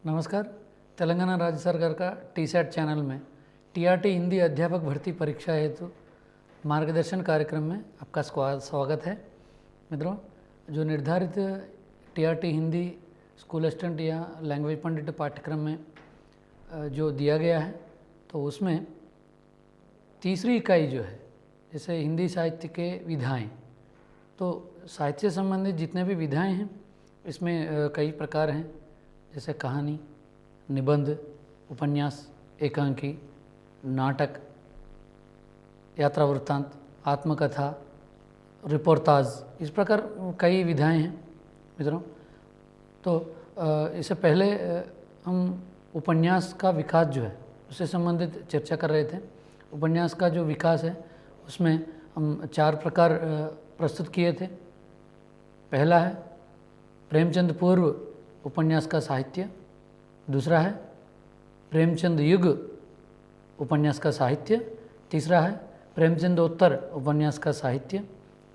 नमस्कार। तेलंगाना राज्य सरकार का टीसैट चैनल में टीआरटी हिंदी अध्यापक भर्ती परीक्षा हेतु मार्गदर्शन कार्यक्रम में आपका स्वागत है। मित्रों, जो निर्धारित टीआरटी हिंदी स्कूल असिस्टेंट या लैंग्वेज पंडित पाठ्यक्रम में जो दिया गया है, तो उसमें तीसरी इकाई जो है, जैसे हिंदी साहित्य के विधाएँ, तो साहित्य से संबंधित जितने भी विधाएँ हैं इसमें कई प्रकार हैं, जैसे कहानी, निबंध, उपन्यास, एकांकी, नाटक, यात्रा वृत्तांत, आत्मकथा, रिपोर्टाज, इस प्रकार कई विधाएँ हैं मित्रों। तो इससे पहले हम उपन्यास का विकास जो है उससे संबंधित चर्चा कर रहे थे। उपन्यास का जो विकास है उसमें हम 4 प्रकार प्रस्तुत किए थे। पहला है प्रेमचंद पूर्व उपन्यास का साहित्य, दूसरा है प्रेमचंद युग उपन्यास का साहित्य, तीसरा है प्रेमचंद उत्तर उपन्यास का साहित्य,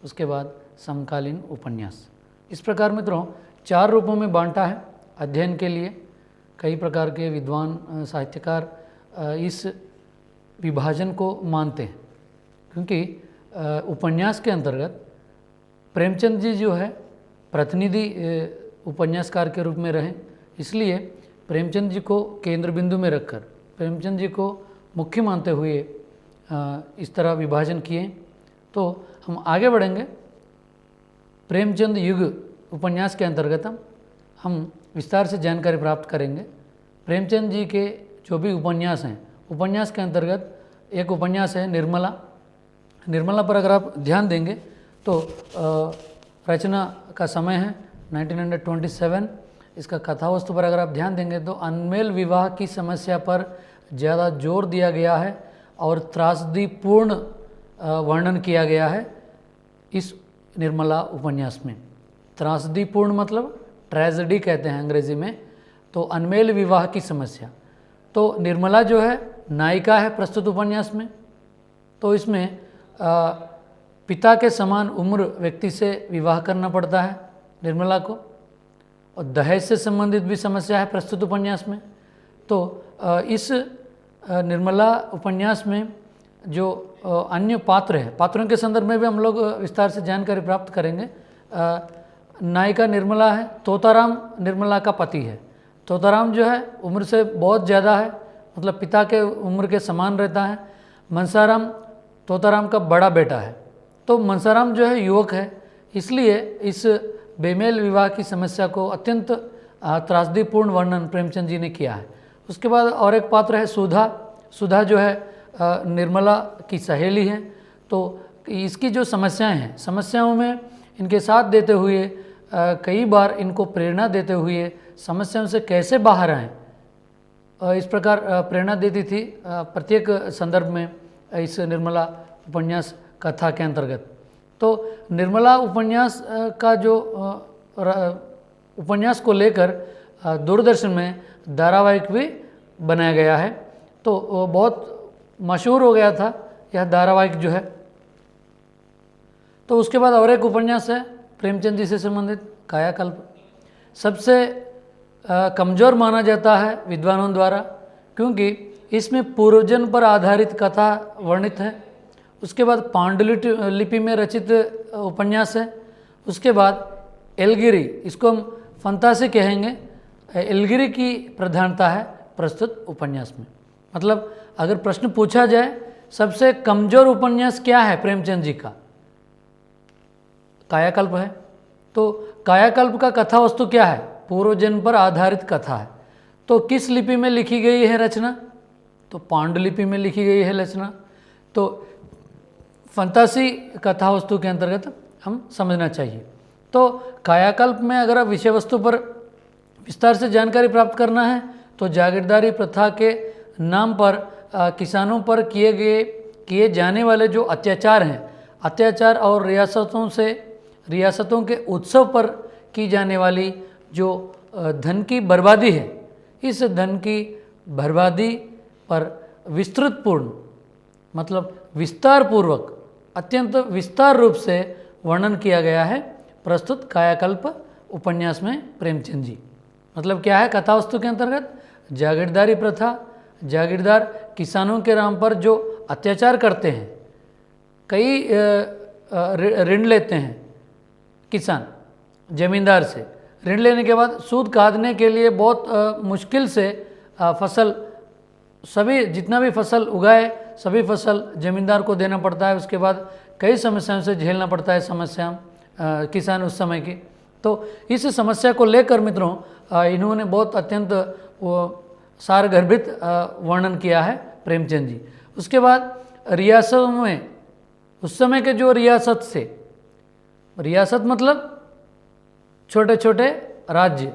उसके बाद समकालीन उपन्यास। इस प्रकार मित्रों 4 रूपों में बांटा है अध्ययन के लिए। कई प्रकार के विद्वान साहित्यकार इस विभाजन को मानते हैं, क्योंकि उपन्यास के अंतर्गत प्रेमचंद जी जो है प्रतिनिधि उपन्यासकार के रूप में रहे, इसलिए प्रेमचंद जी को केंद्र बिंदु में रखकर प्रेमचंद जी को मुख्य मानते हुए इस तरह विभाजन किए। तो हम आगे बढ़ेंगे। प्रेमचंद युग उपन्यास के अंतर्गत हम विस्तार से जानकारी प्राप्त करेंगे। प्रेमचंद जी के जो भी उपन्यास हैं, उपन्यास के अंतर्गत एक उपन्यास है निर्मला। निर्मला पर अगर आप ध्यान देंगे तो रचना का समय है 1927। इसका कथावस्तु पर अगर आप ध्यान देंगे तो अनमेल विवाह की समस्या पर ज़्यादा जोर दिया गया है और त्रासदीपूर्ण वर्णन किया गया है इस निर्मला उपन्यास में। त्रासदीपूर्ण मतलब ट्रेजेडी कहते हैं अंग्रेजी में। तो अनमेल विवाह की समस्या, तो निर्मला जो है नायिका है प्रस्तुत उपन्यास में। तो इसमें पिता के समान उम्र व्यक्ति से विवाह करना पड़ता है निर्मला को, और दहेज से संबंधित भी समस्या है प्रस्तुत उपन्यास में। तो इस निर्मला उपन्यास में जो अन्य पात्र है, पात्रों के संदर्भ में भी हम लोग विस्तार से जानकारी प्राप्त करेंगे। नायिका निर्मला है, तोताराम निर्मला का पति है। तोताराम जो है उम्र से बहुत ज़्यादा है, मतलब पिता के उम्र के समान रहता है। मनसाराम तोताराम का बड़ा बेटा है। तो मनसाराम जो है युवक है, इसलिए इस बेमेल विवाह की समस्या को अत्यंत त्रासदीपूर्ण वर्णन प्रेमचंद जी ने किया है। उसके बाद और एक पात्र है सुधा। सुधा जो है निर्मला की सहेली है। तो इसकी जो समस्याएं हैं, समस्याओं में इनके साथ देते हुए कई बार इनको प्रेरणा देते हुए समस्याओं से कैसे बाहर आएँ, इस प्रकार प्रेरणा देती थी प्रत्येक संदर्भ में इस निर्मला उपन्यास कथा के अंतर्गत। तो निर्मला उपन्यास का जो उपन्यास को लेकर दूरदर्शन में धारावाहिक भी बनाया गया है। तो बहुत मशहूर हो गया था यह धारावाहिक जो है। तो उसके बाद और एक उपन्यास है प्रेमचंद जी से संबंधित, कायाकल्प। सबसे कमज़ोर माना जाता है विद्वानों द्वारा, क्योंकि इसमें पूर्वजन्म पर आधारित कथा वर्णित है। उसके बाद पांडुलिपि में रचित उपन्यास है। उसके बाद एलगिरी, इसको हम फंतासी कहेंगे, एलगिरी की प्रधानता है प्रस्तुत उपन्यास में। मतलब अगर प्रश्न पूछा जाए सबसे कमज़ोर उपन्यास क्या है प्रेमचंद जी का, कायाकल्प है। तो कायाकल्प का कथा वस्तु क्या है, पूर्वजन्म पर आधारित कथा है। तो किस लिपि में लिखी गई है रचना, तो पांडुलिपि में लिखी गई है रचना। तो फंतासी कथा वस्तु के अंतर्गत हम समझना चाहिए। तो कायाकल्प में अगर विषय वस्तु पर विस्तार से जानकारी प्राप्त करना है तो जागीरदारी प्रथा के नाम पर किसानों पर किए जाने वाले जो अत्याचार हैं, अत्याचार और रियासतों के उत्सव पर की जाने वाली जो धन की बर्बादी है, इस धन की बर्बादी पर विस्तृतपूर्ण मतलब विस्तारपूर्वक अत्यंत विस्तार रूप से वर्णन किया गया है प्रस्तुत कायाकल्प उपन्यास में प्रेमचंद जी। मतलब क्या है कथा वस्तु के अंतर्गत? जागीरदारी प्रथा, जागीरदार किसानों के नाम पर जो अत्याचार करते हैं, कई ऋण लेते हैं किसान जमींदार से, ऋण लेने के बाद सूद काटने के लिए बहुत मुश्किल से फसल, सभी जितना भी फसल उगाए सभी फसल जमींदार को देना पड़ता है। उसके बाद कई समस्याओं से झेलना पड़ता है किसान उस समय की। तो इस समस्या को लेकर मित्रों इन्होंने बहुत अत्यंत वो सारगर्भित वर्णन किया है प्रेमचंद जी। उसके बाद रियासतों में, उस समय के जो रियासत से, रियासत मतलब छोटे छोटे राज्य,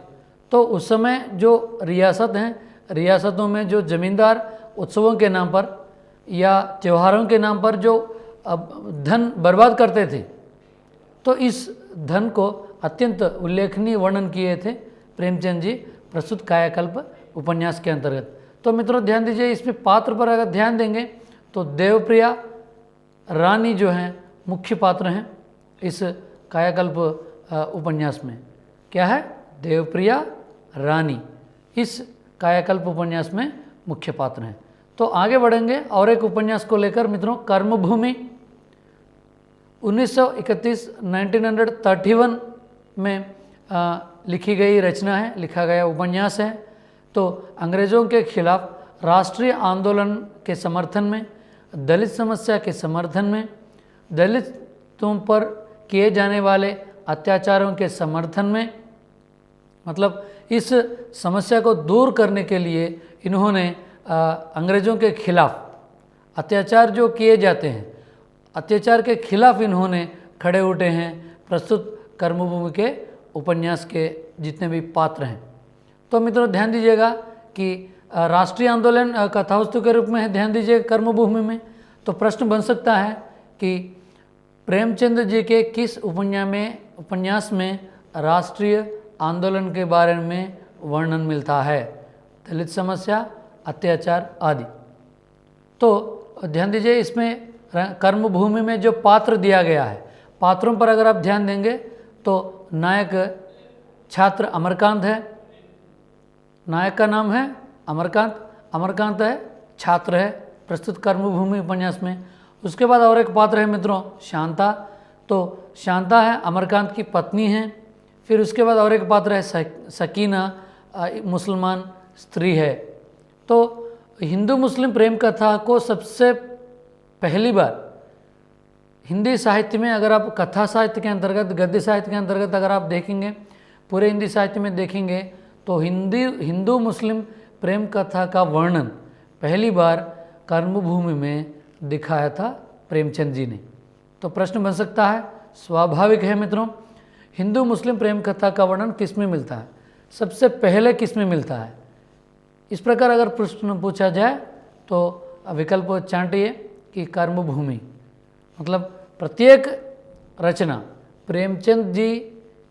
तो उस समय जो रियासत हैं, रियासतों में जो जमींदार उत्सवों के नाम पर या त्योहारों के नाम पर जो धन बर्बाद करते थे, तो इस धन को अत्यंत उल्लेखनीय वर्णन किए थे प्रेमचंद जी प्रस्तुत कायाकल्प उपन्यास के अंतर्गत। तो मित्रों ध्यान दीजिए, इसमें पात्र पर अगर ध्यान देंगे तो देवप्रिया रानी जो हैं मुख्य पात्र हैं इस कायाकल्प उपन्यास में। क्या है? देवप्रिया रानी इस कायाकल्प उपन्यास में मुख्य पात्र हैं। तो आगे बढ़ेंगे और एक उपन्यास को लेकर मित्रों, कर्मभूमि 1931 में लिखी गई रचना है, लिखा गया उपन्यास है। तो अंग्रेज़ों के खिलाफ राष्ट्रीय आंदोलन के समर्थन में, दलित समस्या के समर्थन में, दलितों पर किए जाने वाले अत्याचारों के समर्थन में, मतलब इस समस्या को दूर करने के लिए इन्होंने अंग्रेज़ों के खिलाफ अत्याचार जो किए जाते हैं, अत्याचार के खिलाफ इन्होंने खड़े उठे हैं प्रस्तुत कर्मभूमि के उपन्यास के जितने भी पात्र हैं। तो मित्रों ध्यान दीजिएगा कि राष्ट्रीय आंदोलन कथावस्तु के रूप में है, ध्यान दीजिए कर्मभूमि में। तो प्रश्न बन सकता है कि प्रेमचंद जी के किस उपन्यास में राष्ट्रीय आंदोलन के बारे में वर्णन मिलता है? दलित समस्या, अत्याचार आदि। तो ध्यान दीजिए, इसमें कर्मभूमि में जो पात्र दिया गया है, पात्रों पर अगर आप ध्यान देंगे तो नायक छात्र अमरकांत है, नायक का नाम है अमरकांत, अमरकांत है छात्र है प्रस्तुत कर्मभूमि उपन्यास में। उसके बाद और एक पात्र है मित्रों शांता, तो शांता है अमरकांत की पत्नी है। फिर उसके बाद और एक पात्र है सकीना, मुसलमान स्त्री है। तो हिंदू मुस्लिम प्रेम कथा को सबसे पहली बार हिंदी साहित्य में, अगर आप कथा साहित्य के अंतर्गत, गद्य साहित्य के अंतर्गत अगर आप देखेंगे, पूरे हिंदी साहित्य में देखेंगे तो हिंदू मुस्लिम प्रेम कथा का वर्णन पहली बार कर्मभूमि में दिखाया था प्रेमचंद जी ने। तो प्रश्न बन सकता है, स्वाभाविक है मित्रों, हिंदू मुस्लिम प्रेम कथा का वर्णन किस में मिलता है? सबसे पहले किस में मिलता है? इस प्रकार अगर प्रश्न पूछा जाए तो विकल्प छांटिए कि कर्मभूमि, मतलब प्रत्येक रचना प्रेमचंद जी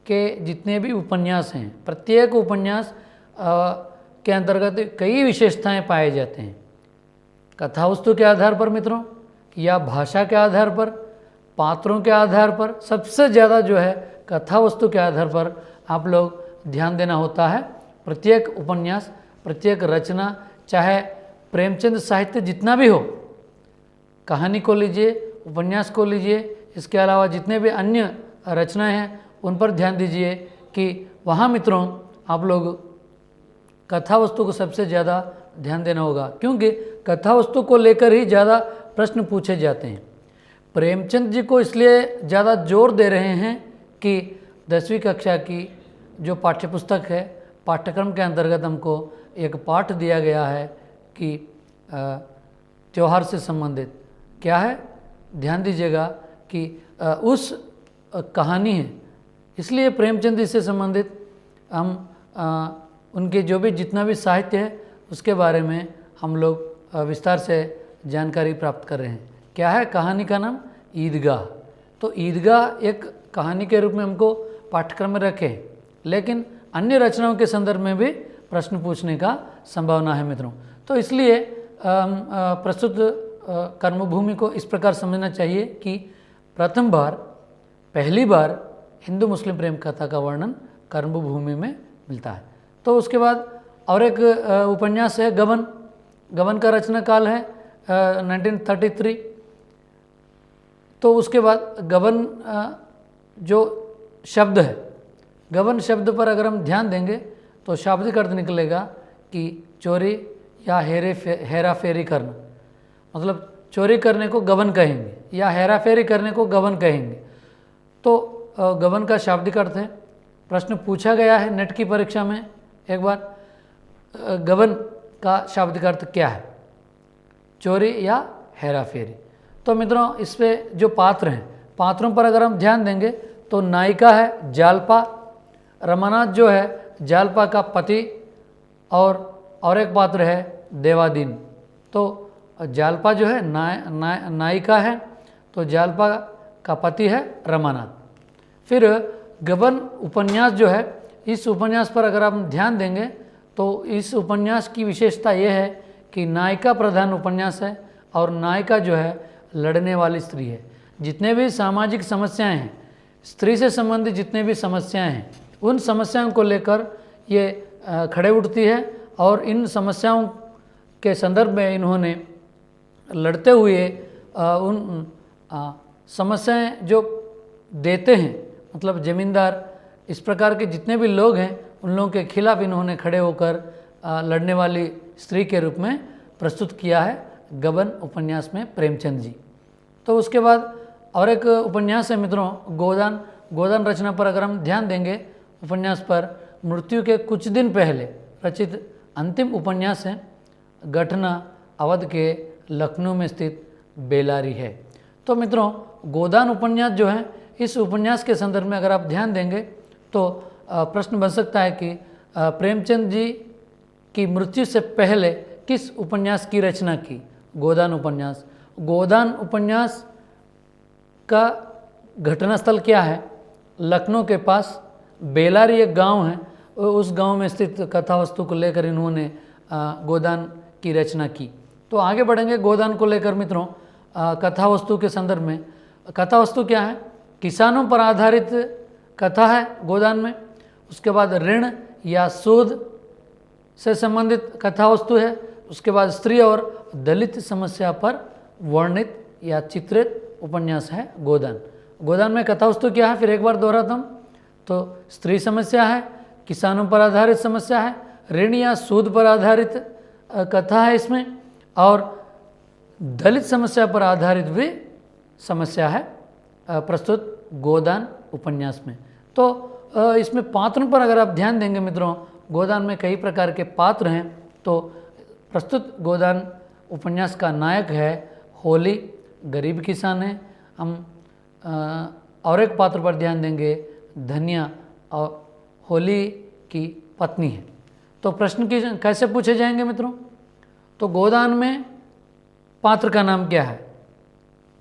के जितने भी उपन्यास हैं, प्रत्येक उपन्यास के अंतर्गत कई विशेषताएं पाए जाते हैं। कथावस्तु के आधार पर मित्रों, या भाषा के आधार पर, पात्रों के आधार पर, सबसे ज़्यादा जो है कथावस्तु के आधार पर आप लोग ध्यान देना होता है। प्रत्येक उपन्यास, प्रत्येक रचना, चाहे प्रेमचंद साहित्य जितना भी हो, कहानी को लीजिए, उपन्यास को लीजिए, इसके अलावा जितने भी अन्य रचनाएं हैं उन पर ध्यान दीजिए कि वहाँ मित्रों आप लोग कथा वस्तु को सबसे ज़्यादा ध्यान देना होगा, क्योंकि कथा वस्तु को लेकर ही ज़्यादा प्रश्न पूछे जाते हैं। प्रेमचंद जी को इसलिए ज़्यादा जोर दे रहे हैं कि 10वीं कक्षा की जो पाठ्यपुस्तक है, पाठ्यक्रम के अंतर्गत हमको एक पाठ दिया गया है कि त्यौहार से संबंधित क्या है, ध्यान दीजिएगा कि उस कहानी है, इसलिए प्रेमचंद जी से संबंधित हम उनके जो भी जितना भी साहित्य है उसके बारे में हम लोग विस्तार से जानकारी प्राप्त कर रहे हैं। क्या है कहानी का नाम? ईदगाह। तो ईदगाह एक कहानी के रूप में हमको पाठ्यक्रम में रखे, लेकिन अन्य रचनाओं के संदर्भ में भी प्रश्न पूछने का संभावना है मित्रों। तो इसलिए प्रस्तुत कर्मभूमि को इस प्रकार समझना चाहिए कि प्रथम बार, पहली बार हिंदू मुस्लिम प्रेम कथा का वर्णन कर्मभूमि में मिलता है। तो उसके बाद और एक उपन्यास है गबन। गबन का रचना काल है 1933। तो उसके बाद गबन जो शब्द है, गबन शब्द पर अगर हम ध्यान देंगे तो शाब्दिक अर्थ निकलेगा कि चोरी या हेरा फेरी करना, मतलब चोरी करने को गबन कहेंगे या हेरा फेरी करने को गबन कहेंगे। तो गबन का शाब्दिक अर्थ है। प्रश्न पूछा गया है नेट की परीक्षा में एक बार, गबन का शाब्दिक अर्थ क्या है, चोरी या हेरा फेरी। तो मित्रों इस पे जो पात्र हैं, पात्रों पर अगर हम ध्यान देंगे तो नायिका है जालपा, रमानाथ जो है जालपा का पति, और एक पात्र है देवादीन। तो जालपा जो है नायिका है, तो जालपा का पति है रमानाथ। फिर गबन उपन्यास जो है, इस उपन्यास पर अगर आप ध्यान देंगे तो इस उपन्यास की विशेषता ये है कि नायिका प्रधान उपन्यास है और नायिका जो है लड़ने वाली स्त्री है। जितने भी सामाजिक समस्याएं हैं, स्त्री से संबंधित जितने भी समस्याएं हैं, उन समस्याओं को लेकर ये खड़े उठती है और इन समस्याओं के संदर्भ में इन्होंने लड़ते हुए उन समस्याएं जो देते हैं, मतलब जमींदार, इस प्रकार के जितने भी लोग हैं उन लोगों के खिलाफ इन्होंने खड़े होकर लड़ने वाली स्त्री के रूप में प्रस्तुत किया है गबन उपन्यास में प्रेमचंद जी। तो उसके बाद और एक उपन्यास है मित्रों गोदान। गोदान रचना पर अगर हम ध्यान देंगे, उपन्यास पर मृत्यु के कुछ दिन पहले रचित अंतिम उपन्यास है। घटना अवध के लखनऊ में स्थित बेलारी है। तो मित्रों गोदान उपन्यास जो है, इस उपन्यास के संदर्भ में अगर आप ध्यान देंगे तो प्रश्न बन सकता है कि प्रेमचंद जी की मृत्यु से पहले किस उपन्यास की रचना की। गोदान उपन्यास, गोदान उपन्यास का घटनास्थल क्या है, लखनऊ के पास बेलारी एक गांव है, उस गांव में स्थित कथा वस्तु को लेकर इन्होंने गोदान की रचना की। तो आगे बढ़ेंगे गोदान को लेकर मित्रों। कथा वस्तु के संदर्भ में, कथा वस्तु क्या है, किसानों पर आधारित कथा है गोदान में। उसके बाद ऋण या सूद से संबंधित कथा वस्तु है। उसके बाद स्त्री और दलित समस्या पर वर्णित या चित्रित उपन्यास है गोदान। गोदान में कथा वस्तु क्या है, फिर एक बार दोहराता हूँ, तो स्त्री समस्या है, किसानों पर आधारित समस्या है, ऋण या सूद पर आधारित कथा है इसमें, और दलित समस्या पर आधारित भी समस्या है प्रस्तुत गोदान उपन्यास में। तो इसमें पात्रों पर अगर आप ध्यान देंगे मित्रों, गोदान में कई प्रकार के पात्र हैं। तो प्रस्तुत गोदान उपन्यास का नायक है होली, गरीब किसान है। हम और एक पात्र पर ध्यान देंगे धनिया, और होली की पत्नी है। तो प्रश्न की कैसे पूछे जाएंगे मित्रों, तो गोदान में पात्र का नाम क्या है,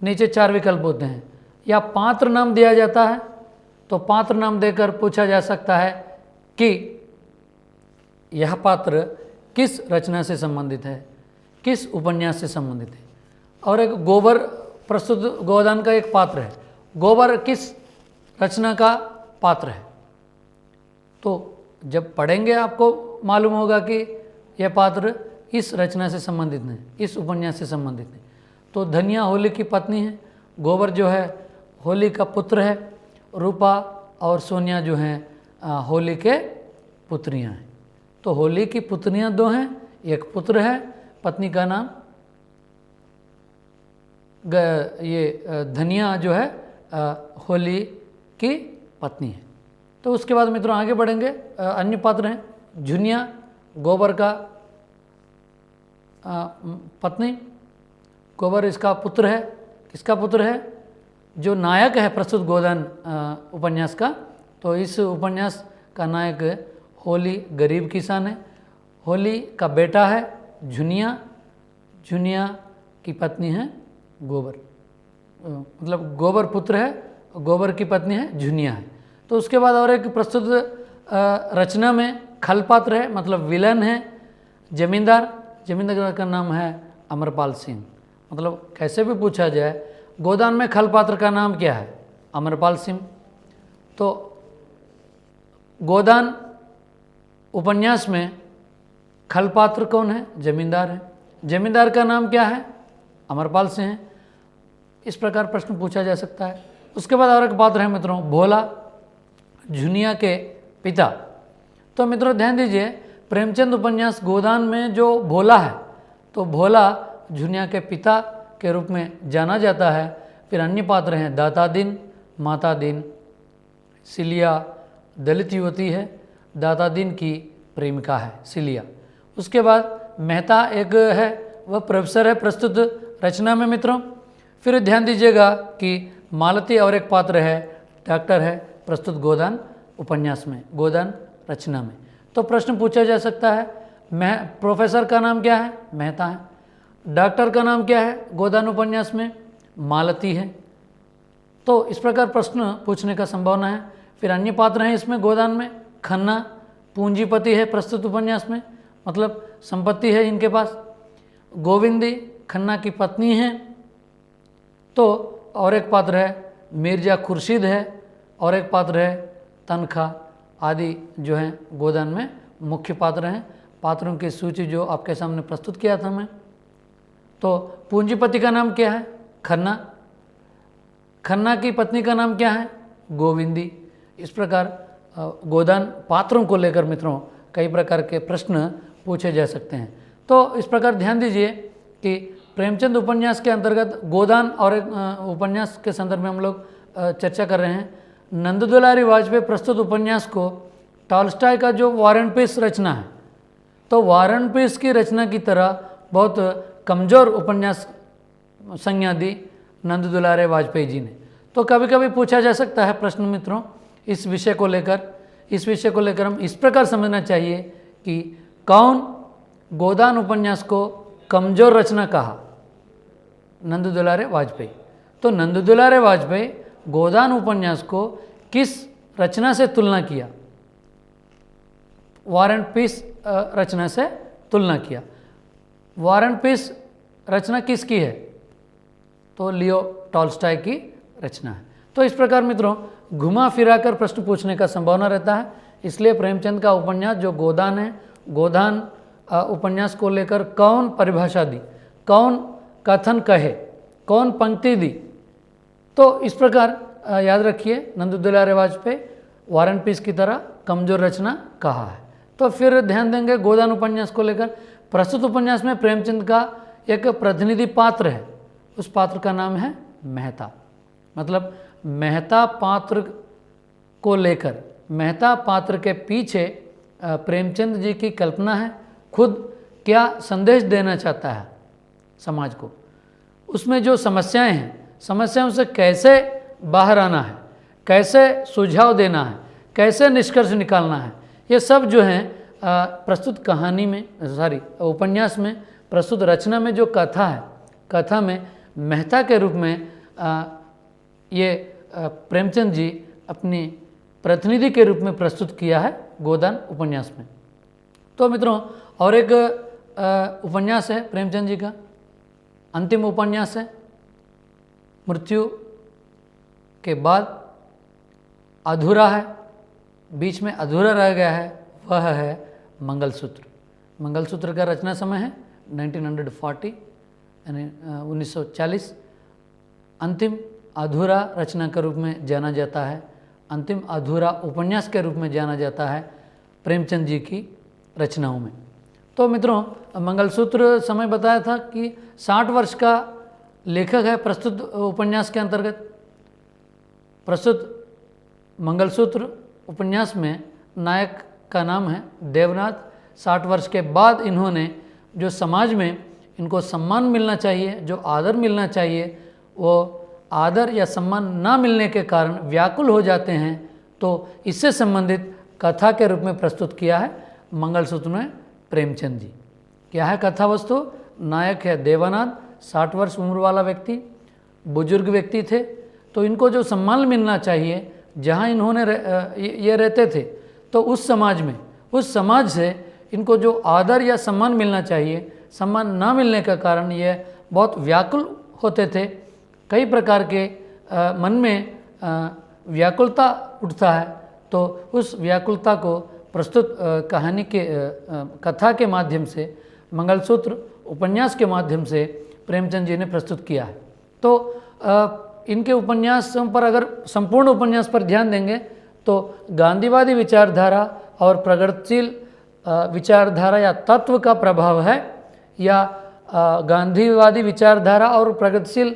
नीचे 4 विकल्प होते हैं, या पात्र नाम दिया जाता है तो पात्र नाम देकर पूछा जा सकता है कि यह पात्र किस रचना से संबंधित है, किस उपन्यास से संबंधित है। और एक गोबर प्रस्तुत गोदान का एक पात्र है, गोबर किस रचना का पात्र है। तो जब पढ़ेंगे आपको मालूम होगा कि यह पात्र इस रचना से संबंधित है, इस उपन्यास से संबंधित है। तो धनिया होली की पत्नी है, गोबर जो है होली का पुत्र है, रूपा और सोनिया जो हैं होली के पुत्रियां हैं। तो होली की पुत्रियां 2 हैं, एक पुत्र है, पत्नी का नाम ये धनिया जो है होली की पत्नी है। तो उसके बाद मित्रों आगे बढ़ेंगे, अन्य पात्र हैं झुनिया, गोबर का पत्नी, गोबर इसका पुत्र है। किसका पुत्र है, जो नायक है प्रस्तुत गोदान उपन्यास का। तो इस उपन्यास का नायक होली गरीब किसान है, होली का बेटा है झुनिया, झुनिया की पत्नी है गोबर, मतलब गोबर पुत्र है, गोबर की पत्नी है झुनिया है। तो उसके बाद और एक प्रस्तुत रचना में खल पात्र है, मतलब विलन है जमींदार, जमींदार का नाम है अमरपाल सिंह। मतलब कैसे भी पूछा जाए गोदान में खल पात्र का नाम क्या है, अमरपाल सिंह। तो गोदान उपन्यास में खल पात्र कौन है? जमींदार है। जमींदार का नाम क्या है? अमरपाल सिंह है। इस प्रकार प्रश्न पूछा जा सकता है। उसके बाद और एक पात्र है मित्रों, भोला, झुनिया के पिता। तो मित्रों ध्यान दीजिए, प्रेमचंद उपन्यास गोदान में जो भोला है, तो भोला झुनिया के पिता के रूप में जाना जाता है। फिर अन्य पात्र हैं दाता दिन, माता दिन। सिलिया दलित युवती है, दाता दिन की प्रेमिका है सिलिया। उसके बाद मेहता एक है, वह प्रोफेसर है प्रस्तुत रचना में मित्रों। फिर ध्यान दीजिएगा कि मालती और एक पात्र है, डॉक्टर है प्रस्तुत गोदान उपन्यास में, गोदान रचना में। तो प्रश्न पूछा जा सकता है, प्रोफेसर का नाम क्या है? मेहता है। डॉक्टर का नाम क्या है गोदान उपन्यास में? मालती है। तो इस प्रकार प्रश्न पूछने का संभावना है। फिर अन्य पात्र हैं इसमें गोदान में, खन्ना पूंजीपति है प्रस्तुत उपन्यास में, मतलब संपत्ति है इनके पास। गोविंदी खन्ना की पत्नी है। तो और एक पात्र है मिर्जा खुर्शीद है, और एक पात्र है तनखा आदि जो हैं गोदान में मुख्य पात्र हैं। पात्रों की सूची जो आपके सामने प्रस्तुत किया था मैं। तो पूंजीपति का नाम क्या है? खन्ना। खन्ना की पत्नी का नाम क्या है? गोविंदी। इस प्रकार गोदान पात्रों को लेकर मित्रों कई प्रकार के प्रश्न पूछे जा सकते हैं। तो इस प्रकार ध्यान दीजिए कि प्रेमचंद उपन्यास के अंतर्गत गोदान और एक उपन्यास के संदर्भ में हम लोग चर्चा कर रहे हैं। नंददुलारी वाजपेयी प्रस्तुत उपन्यास को टॉल्स्टॉय का जो वॉर एंड पीस रचना है, तो वॉर एंड पीस की रचना की तरह बहुत कमज़ोर उपन्यास संज्ञा दी नंददुलारे वाजपेयी जी ने। तो कभी कभी पूछा जा सकता है प्रश्न मित्रों इस विषय को लेकर। इस विषय को लेकर हम इस प्रकार समझना चाहिए कि कौन गोदान उपन्यास को कमज़ोर रचना कहा? नंददुलारे वाजपेयी। तो नंददुलारे वाजपेयी गोदान उपन्यास को किस रचना से तुलना किया? वॉर एंड पीस रचना से तुलना किया। वॉर एंड पीस रचना किसकी है? तो लियो टॉल्स्टॉय की रचना है। तो इस प्रकार मित्रों घुमा फिरा कर प्रश्न पूछने का संभावना रहता है। इसलिए प्रेमचंद का उपन्यास जो गोदान है, गोदान उपन्यास को लेकर कौन परिभाषा दी, कौन कथन कहे, कौन पंक्ति दी, तो इस प्रकार याद रखिए Nanddulare Vajpayee war and piece की तरह कमजोर रचना कहा है। तो फिर ध्यान देंगे गोदान उपन्यास को लेकर। प्रस्तुत उपन्यास में प्रेमचंद का एक प्रतिनिधि पात्र है, उस पात्र का नाम है मेहता। मतलब मेहता पात्र को लेकर, मेहता पात्र के पीछे प्रेमचंद जी की कल्पना है, खुद क्या संदेश देना चाहता है समाज को, उसमें जो समस्याएं हैं, समस्याओं से कैसे बाहर आना है, कैसे सुझाव देना है, कैसे निष्कर्ष निकालना है, ये सब जो हैं प्रस्तुत कहानी में, उपन्यास में, प्रस्तुत रचना में जो कथा है, कथा में मेहता के रूप में ये प्रेमचंद जी अपनी प्रतिनिधि के रूप में प्रस्तुत किया है गोदान उपन्यास में। तो मित्रों और एक उपन्यास है प्रेमचंद जी का, अंतिम उपन्यास है, मृत्यु के बाद अधूरा है, बीच में अधूरा रह गया है, वह है मंगलसूत्र। मंगलसूत्र का रचना समय है 1940 यानी 1940। अंतिम अधूरा रचना के रूप में जाना जाता है, अंतिम अधूरा उपन्यास के रूप में जाना जाता है प्रेमचंद जी की रचनाओं में। तो मित्रों मंगलसूत्र समय बताया था कि 60 वर्ष का लेखक है प्रस्तुत उपन्यास के अंतर्गत। प्रस्तुत मंगलसूत्र उपन्यास में नायक का नाम है देवनाथ। 60 वर्ष के बाद इन्होंने जो समाज में इनको सम्मान मिलना चाहिए, जो आदर मिलना चाहिए, वो आदर या सम्मान ना मिलने के कारण व्याकुल हो जाते हैं। तो इससे संबंधित कथा के रूप में प्रस्तुत किया है मंगलसूत्र में प्रेमचंद जी। क्या है कथा वस्तु? नायक है देवानाथ, 60 वर्ष उम्र वाला व्यक्ति, बुजुर्ग व्यक्ति थे। तो इनको जो सम्मान मिलना चाहिए, जहाँ इन्होंने ये रहते थे, तो उस समाज में, उस समाज से इनको जो आदर या सम्मान मिलना चाहिए, सम्मान ना मिलने का कारण ये बहुत व्याकुल होते थे। कई प्रकार के मन में व्याकुलता उठता है। तो उस व्याकुलता को प्रस्तुत कहानी के कथा के माध्यम से, मंगलसूत्र उपन्यास के माध्यम से प्रेमचंद जी ने प्रस्तुत किया है। तो इनके उपन्यासों पर अगर संपूर्ण उपन्यास पर ध्यान देंगे तो गांधीवादी विचारधारा और प्रगतिशील विचारधारा या तत्व का प्रभाव है, या गांधीवादी विचारधारा और प्रगतिशील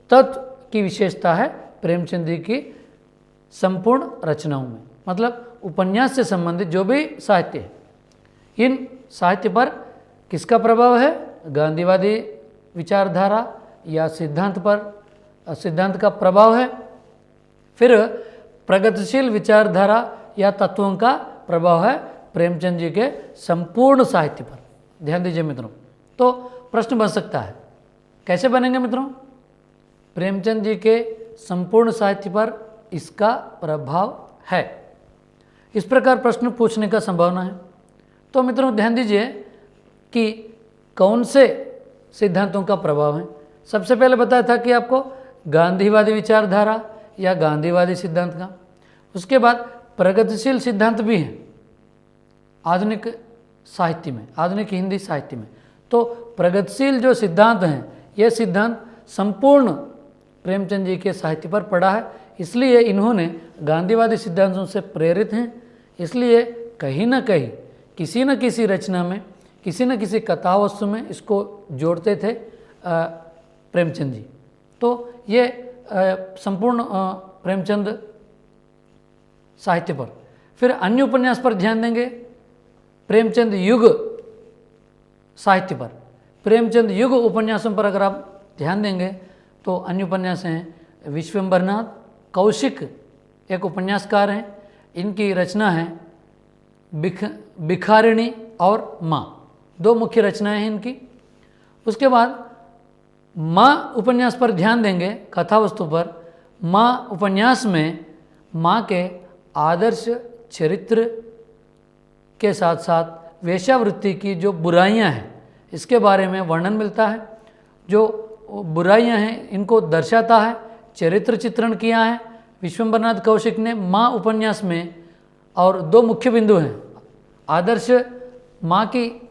तत्व की विशेषता है प्रेमचंद जी की संपूर्ण रचनाओं में। मतलब उपन्यास से संबंधित जो भी साहित्य है, इन साहित्य पर किसका प्रभाव है? गांधीवादी विचारधारा या सिद्धांत पर, सिद्धांत का प्रभाव है। फिर प्रगतिशील विचारधारा या तत्वों का प्रभाव है प्रेमचंद जी के संपूर्ण साहित्य पर। ध्यान दीजिए मित्रों। तो प्रश्न बन सकता है, कैसे बनेंगे मित्रों? प्रेमचंद जी के संपूर्ण साहित्य पर इसका प्रभाव है, इस प्रकार प्रश्न पूछने का संभावना है। तो मित्रों ध्यान दीजिए कि कौन से सिद्धांतों का प्रभाव है। सबसे पहले बताया था कि आपको गांधीवादी विचारधारा या गांधीवादी सिद्धांत का, उसके बाद प्रगतिशील सिद्धांत भी हैं आधुनिक साहित्य में, आधुनिक हिंदी साहित्य में। तो प्रगतिशील जो सिद्धांत हैं, ये सिद्धांत संपूर्ण प्रेमचंद जी के साहित्य पर पड़ा है, इसलिए इन्होंने गांधीवादी सिद्धांतों से प्रेरित हैं। इसलिए कहीं ना कहीं किसी न किसी रचना में, किसी न किसी कथा वस्तु में इसको जोड़ते थे प्रेमचंद जी। तो ये संपूर्ण प्रेमचंद साहित्य पर। फिर अन्य उपन्यास पर ध्यान देंगे, प्रेमचंद युग साहित्य पर। प्रेमचंद युग उपन्यासों पर अगर आप ध्यान देंगे तो अन्य उपन्यास हैं विश्वम्भरनाथ कौशिक, एक उपन्यासकार हैं, इनकी रचना है भिखारिणी और माँ, दो मुख्य रचनाएं हैं इनकी। उसके बाद माँ उपन्यास पर ध्यान देंगे, कथा वस्तु पर। माँ उपन्यास में माँ के आदर्श चरित्र के साथ साथ वेश्यावृत्ति की जो बुराइयां हैं, इसके बारे में वर्णन मिलता है। जो बुराइयां हैं इनको दर्शाता है, चरित्र चित्रण किया है विश्वम्भरनाथ कौशिक ने माँ उपन्यास में। और दो मुख्य बिंदु हैं, आदर्श माँ की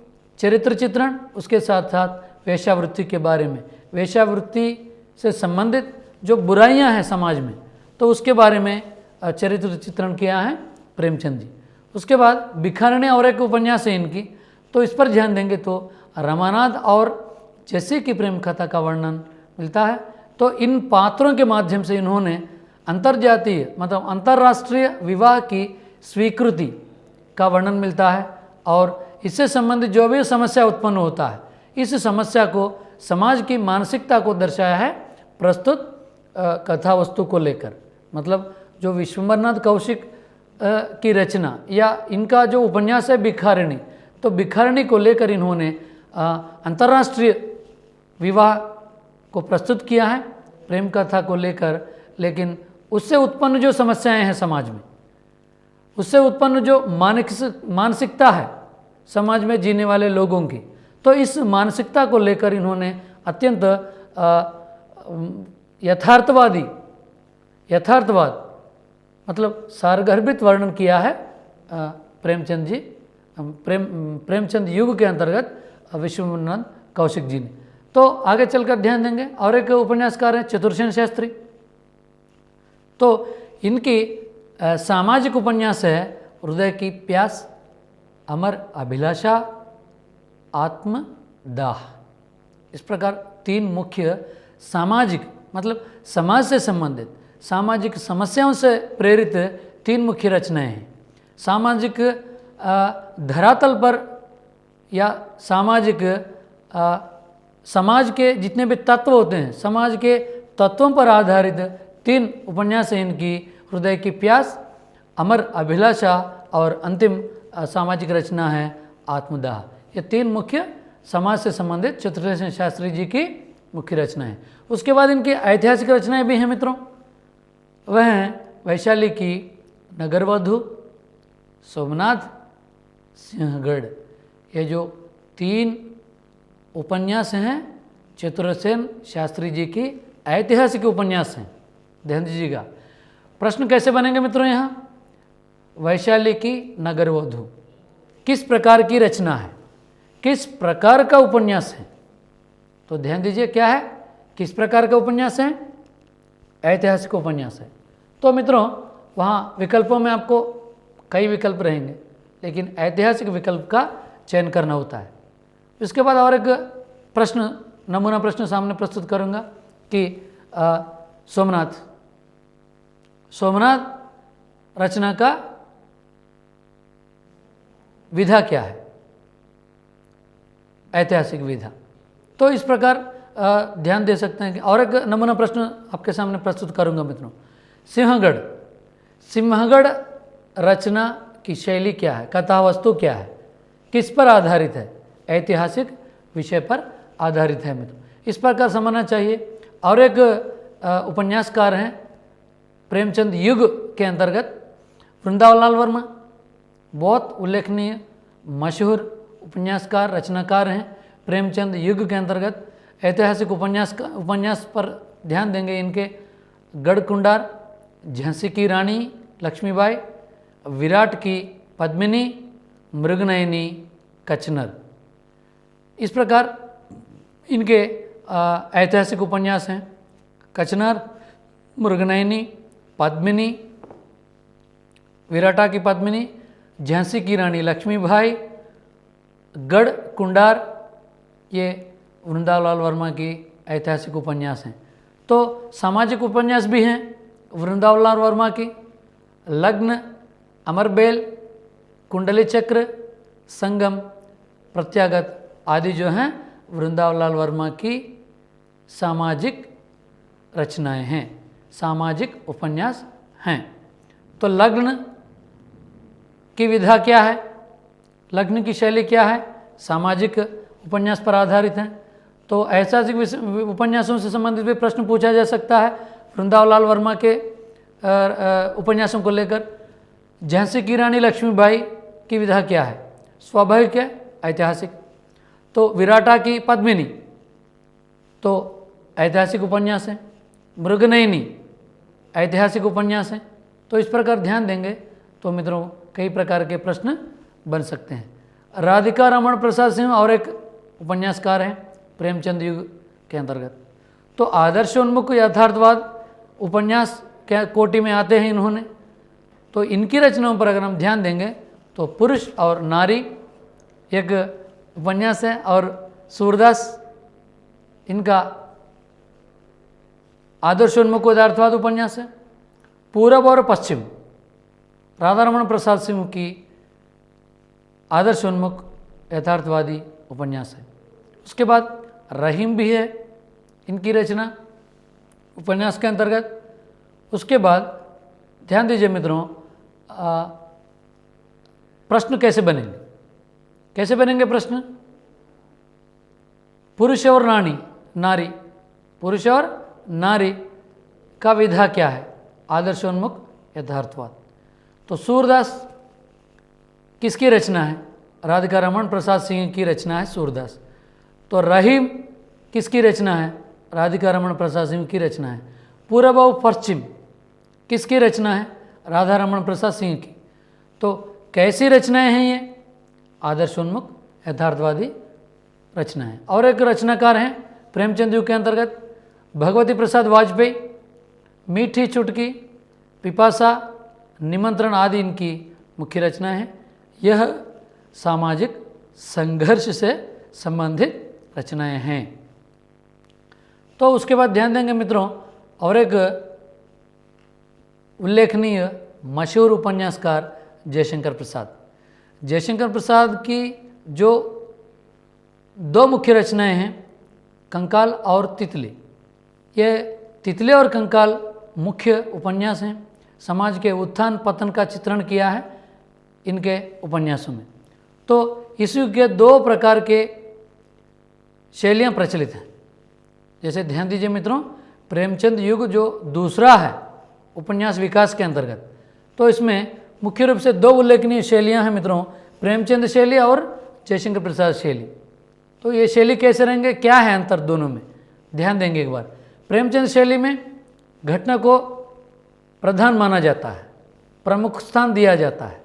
चरित्र चित्रण, उसके साथ साथ वेश्यावृत्ति के बारे में, वेश्यावृत्ति से संबंधित जो बुराइयां हैं समाज में, तो उसके बारे में चरित्र चित्रण किया है प्रेमचंद जी। उसके बाद भिखारिणी और एक उपन्यास है इनकी, तो इस पर ध्यान देंगे तो रमानाथ और जैसे की प्रेम कथा का वर्णन मिलता है। तो इन पात्रों के माध्यम से इन्होंने अंतर्जातीय मतलब अंतर्राष्ट्रीय विवाह की स्वीकृति का वर्णन मिलता है, और इससे संबंधित जो भी समस्या उत्पन्न होता है, इस समस्या को, समाज की मानसिकता को दर्शाया है प्रस्तुत कथा वस्तु को लेकर। मतलब जो विश्वम्भरनाथ कौशिक की रचना या इनका जो उपन्यास है भिखारिणी, तो भिखारिणी को लेकर इन्होंने अंतर्राष्ट्रीय विवाह को प्रस्तुत किया है प्रेम कथा को लेकर। लेकिन उससे उत्पन्न जो समस्याएं हैं समाज में, उससे उत्पन्न जो मानसिकता है समाज में जीने वाले लोगों की, तो इस मानसिकता को लेकर इन्होंने अत्यंत यथार्थवाद मतलब सारगर्भित वर्णन किया है प्रेमचंद जी, प्रेमचंद युग के अंतर्गत विश्वम्भरनाथ कौशिक जी ने। तो आगे चलकर ध्यान देंगे और एक उपन्यासकार हैं चतुरसेन शास्त्री। तो इनकी सामाजिक उपन्यास है हृदय की प्यास, अमर अभिलाषा, आत्मदाह। इस प्रकार तीन मुख्य सामाजिक मतलब समाज से संबंधित, सामाजिक समस्याओं से प्रेरित तीन मुख्य रचनाएं हैं। सामाजिक धरातल पर या सामाजिक समाज के जितने भी तत्व होते हैं, समाज के तत्वों पर आधारित तीन उपन्यास हैं इनकी, हृदय की प्यास, अमर अभिलाषा और अंतिम सामाजिक रचना है आत्मदाह। ये तीन मुख्य समाज से संबंधित चतुरसेन शास्त्री जी की मुख्य रचना है। उसके बाद इनकी ऐतिहासिक रचनाएं भी हैं मित्रों, वह हैं वैशाली की नगरवधु, सोमनाथ सिंहगढ़। ये जो तीन उपन्यास हैं चतुरसेन शास्त्री जी की ऐतिहासिक उपन्यास हैं। ध्यान दीजिएगा। प्रश्न कैसे बनेंगे मित्रों यहाँ? वैशाली की नगरवधू किस प्रकार की रचना है, किस प्रकार का उपन्यास है? तो ध्यान दीजिए क्या है, किस प्रकार का उपन्यास है? ऐतिहासिक उपन्यास है। तो मित्रों वहाँ विकल्पों में आपको कई विकल्प रहेंगे, लेकिन ऐतिहासिक विकल्प का चयन करना होता है। इसके बाद और एक प्रश्न, नमूना प्रश्न सामने प्रस्तुत करूँगा कि सोमनाथ रचना का विधा क्या है, ऐतिहासिक विधा। तो इस प्रकार ध्यान दे सकते हैं कि और एक नमूना प्रश्न आपके सामने प्रस्तुत करूंगा मित्रों। सिंहगढ़ रचना की शैली क्या है, कथा वस्तु क्या है, किस पर आधारित है? ऐतिहासिक विषय पर आधारित है मित्रों। इस प्रकार समझना चाहिए। और एक उपन्यासकार हैं प्रेमचंद युग के अंतर्गत वृंदावनलाल वर्मा, बहुत उल्लेखनीय मशहूर उपन्यासकार रचनाकार हैं। प्रेमचंद युग के अंतर्गत ऐतिहासिक उपन्यास पर ध्यान देंगे। इनके गढ़कुंडार, झांसी की रानी लक्ष्मीबाई, विराट की पद्मिनी, मृगनयनी, कचनर, इस प्रकार इनके ऐतिहासिक उपन्यास हैं। कचनर, मृगनयनी, पद्मिनी, विराटा की पद्मिनी, झांसी की रानी लक्ष्मीबाई, गढ़ कुंडार, ये वृंदावनलाल वर्मा की ऐतिहासिक उपन्यास हैं। तो सामाजिक उपन्यास भी हैं वृंदावनलाल वर्मा की। लग्न, अमरबेल, कुंडली चक्र, संगम, प्रत्यागत आदि जो हैं वृंदावनलाल वर्मा की सामाजिक रचनाएं हैं, सामाजिक उपन्यास हैं। तो लग्न की विधा क्या है, लग्न की शैली क्या है? सामाजिक उपन्यास पर आधारित है। तो ऐतिहासिक उपन्यासों से संबंधित भी प्रश्न पूछा जा सकता है वृंदावनलाल वर्मा के उपन्यासों को लेकर। झांसी की रानी लक्ष्मीबाई की विधा क्या है? स्वाभाविक है, ऐतिहासिक। तो विराटा की पद्मिनी तो ऐतिहासिक उपन्यास है। मृगनयनी ऐतिहासिक उपन्यास है। तो इस प्रकार ध्यान देंगे तो मित्रों कई प्रकार के प्रश्न बन सकते हैं। राधिका रमण प्रसाद सिंह और एक उपन्यासकार हैं प्रेमचंद युग के अंतर्गत। तो आदर्शोन्मुख यथार्थवाद उपन्यास के कोटि में आते हैं इन्होंने। तो इनकी रचनाओं पर अगर हम ध्यान देंगे तो पुरुष और नारी एक उपन्यास है, और सूरदास इनका आदर्शोन्मुख यथार्थवाद उपन्यास है। पूरब और पश्चिम राधा रमण प्रसाद सिंह की आदर्शोन्मुख यथार्थवादी उपन्यास है। उसके बाद रहीम भी है इनकी रचना उपन्यास के अंतर्गत। उसके बाद ध्यान दीजिए मित्रों, प्रश्न कैसे बनेंगे, कैसे बनेंगे प्रश्न? पुरुष और नारी, पुरुष और नारी का विधा क्या है? आदर्शोन्मुख यथार्थवाद। तो सूरदास किसकी रचना है? राधिका रमण प्रसाद सिंह की रचना है सूरदास। तो रहीम किसकी रचना है? राधिका रमण प्रसाद सिंह की रचना है। पूरब और पश्चिम किसकी रचना है? राधा रमण प्रसाद सिंह की। तो कैसी रचनाएं हैं ये? आदर्शोन्मुख यथार्थवादी रचना है। और एक रचनाकार हैं प्रेमचंद युग के अंतर्गत भगवती प्रसाद वाजपेयी। मीठी चुटकी, पिपासा, निमंत्रण आदि इनकी मुख्य रचनाएं हैं। यह सामाजिक संघर्ष से संबंधित रचनाएं हैं। तो उसके बाद ध्यान देंगे मित्रों, और एक उल्लेखनीय मशहूर उपन्यासकार जयशंकर प्रसाद। जयशंकर प्रसाद की जो दो मुख्य रचनाएं हैं, कंकाल और तितली। ये तितली और कंकाल मुख्य उपन्यास हैं। समाज के उत्थान पतन का चित्रण किया है इनके उपन्यासों में। तो इस युग के दो प्रकार के शैलियाँ प्रचलित हैं। जैसे ध्यान दीजिए मित्रों, प्रेमचंद युग जो दूसरा है उपन्यास विकास के अंतर्गत, तो इसमें मुख्य रूप से दो उल्लेखनीय शैलियाँ हैं मित्रों, प्रेमचंद शैली और जयशंकर प्रसाद शैली। तो ये शैली कैसे रहेंगे, क्या है अंतर दोनों में, ध्यान देंगे एक बार। प्रेमचंद शैली में घटना को प्रधान माना जाता है, प्रमुख स्थान दिया जाता है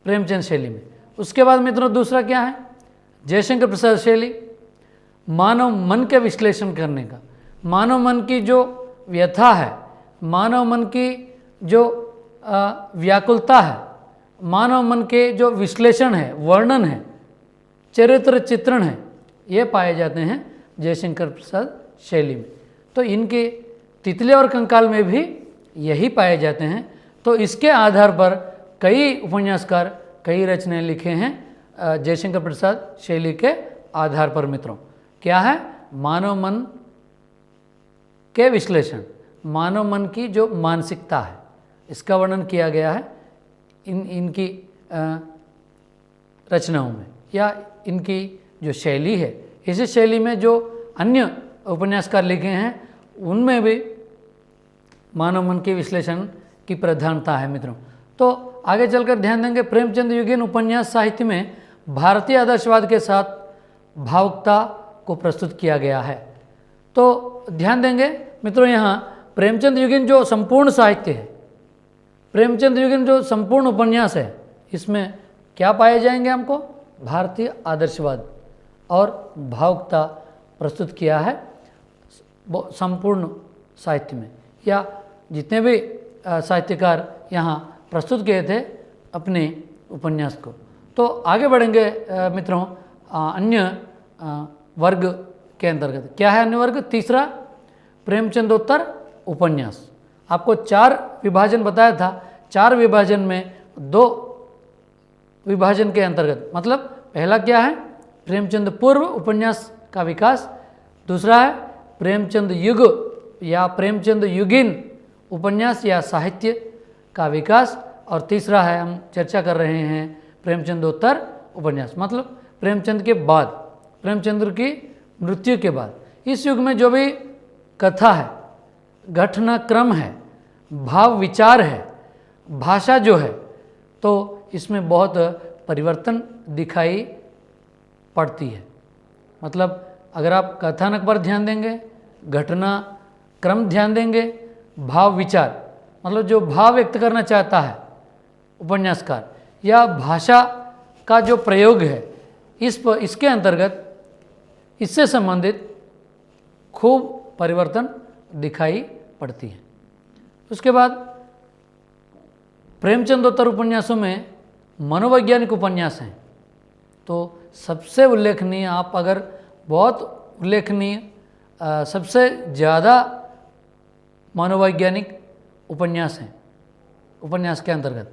प्रेमचंद शैली में। उसके बाद मित्रों दूसरा क्या है, जयशंकर प्रसाद शैली, मानव मन के विश्लेषण करने का, मानव मन की जो व्यथा है, मानव मन की जो व्याकुलता है, मानव मन के जो विश्लेषण है, वर्णन है, चरित्र चित्रण है, ये पाए जाते हैं जयशंकर प्रसाद शैली में। तो इनके तितली और कंकाल में भी यही पाए जाते हैं। तो इसके आधार पर कई उपन्यासकार कई रचनाएं लिखे हैं जयशंकर प्रसाद शैली के आधार पर। मित्रों क्या है, मानव मन के विश्लेषण, मानव मन की जो मानसिकता है इसका वर्णन किया गया है इनकी रचनाओं में, या इनकी जो शैली है, इसी शैली में जो अन्य उपन्यासकार लिखे हैं उनमें भी मानव मन के विश्लेषण की प्रधानता है। मित्रों तो आगे चलकर ध्यान देंगे, प्रेमचंद युगीन उपन्यास साहित्य में भारतीय आदर्शवाद के साथ भावुकता को प्रस्तुत किया गया है। तो ध्यान देंगे मित्रों, यहाँ प्रेमचंद युगीन जो संपूर्ण साहित्य है, प्रेमचंद युगीन जो संपूर्ण उपन्यास है, इसमें क्या पाए जाएंगे हमको, भारतीय आदर्शवाद और भावुकता प्रस्तुत किया है संपूर्ण साहित्य में, या जितने भी साहित्यकार यहाँ प्रस्तुत किए थे अपने उपन्यास को। तो आगे बढ़ेंगे मित्रों, अन्य वर्ग के अंतर्गत क्या है अन्य वर्ग, तीसरा प्रेमचंदोत्तर उपन्यास। आपको 4 विभाजन बताया था, 4 विभाजन में 2 विभाजन के अंतर्गत, मतलब पहला क्या है, प्रेमचंद पूर्व उपन्यास का विकास, दूसरा है प्रेमचंद युग या प्रेमचंद युगीन उपन्यास या साहित्य का विकास, और तीसरा है हम चर्चा कर रहे हैं प्रेमचंदोत्तर उपन्यास, मतलब प्रेमचंद के बाद, प्रेमचंद्र की मृत्यु के बाद। इस युग में जो भी कथा है, घटनाक्रम है, भाव विचार है, भाषा जो है, तो इसमें बहुत परिवर्तन दिखाई पड़ती है। मतलब अगर आप कथानक पर ध्यान देंगे, घटना क्रम ध्यान देंगे, भाव विचार मतलब जो भाव व्यक्त करना चाहता है उपन्यासकार, या भाषा का जो प्रयोग है, इसके अंतर्गत इससे संबंधित खूब परिवर्तन दिखाई पड़ती है। उसके बाद प्रेमचंदोत्तर उपन्यासों में मनोवैज्ञानिक उपन्यास हैं। तो सबसे उल्लेखनीय, आप अगर बहुत उल्लेखनीय, सबसे ज़्यादा मनोवैज्ञानिक उपन्यास हैं उपन्यास के अंतर्गत।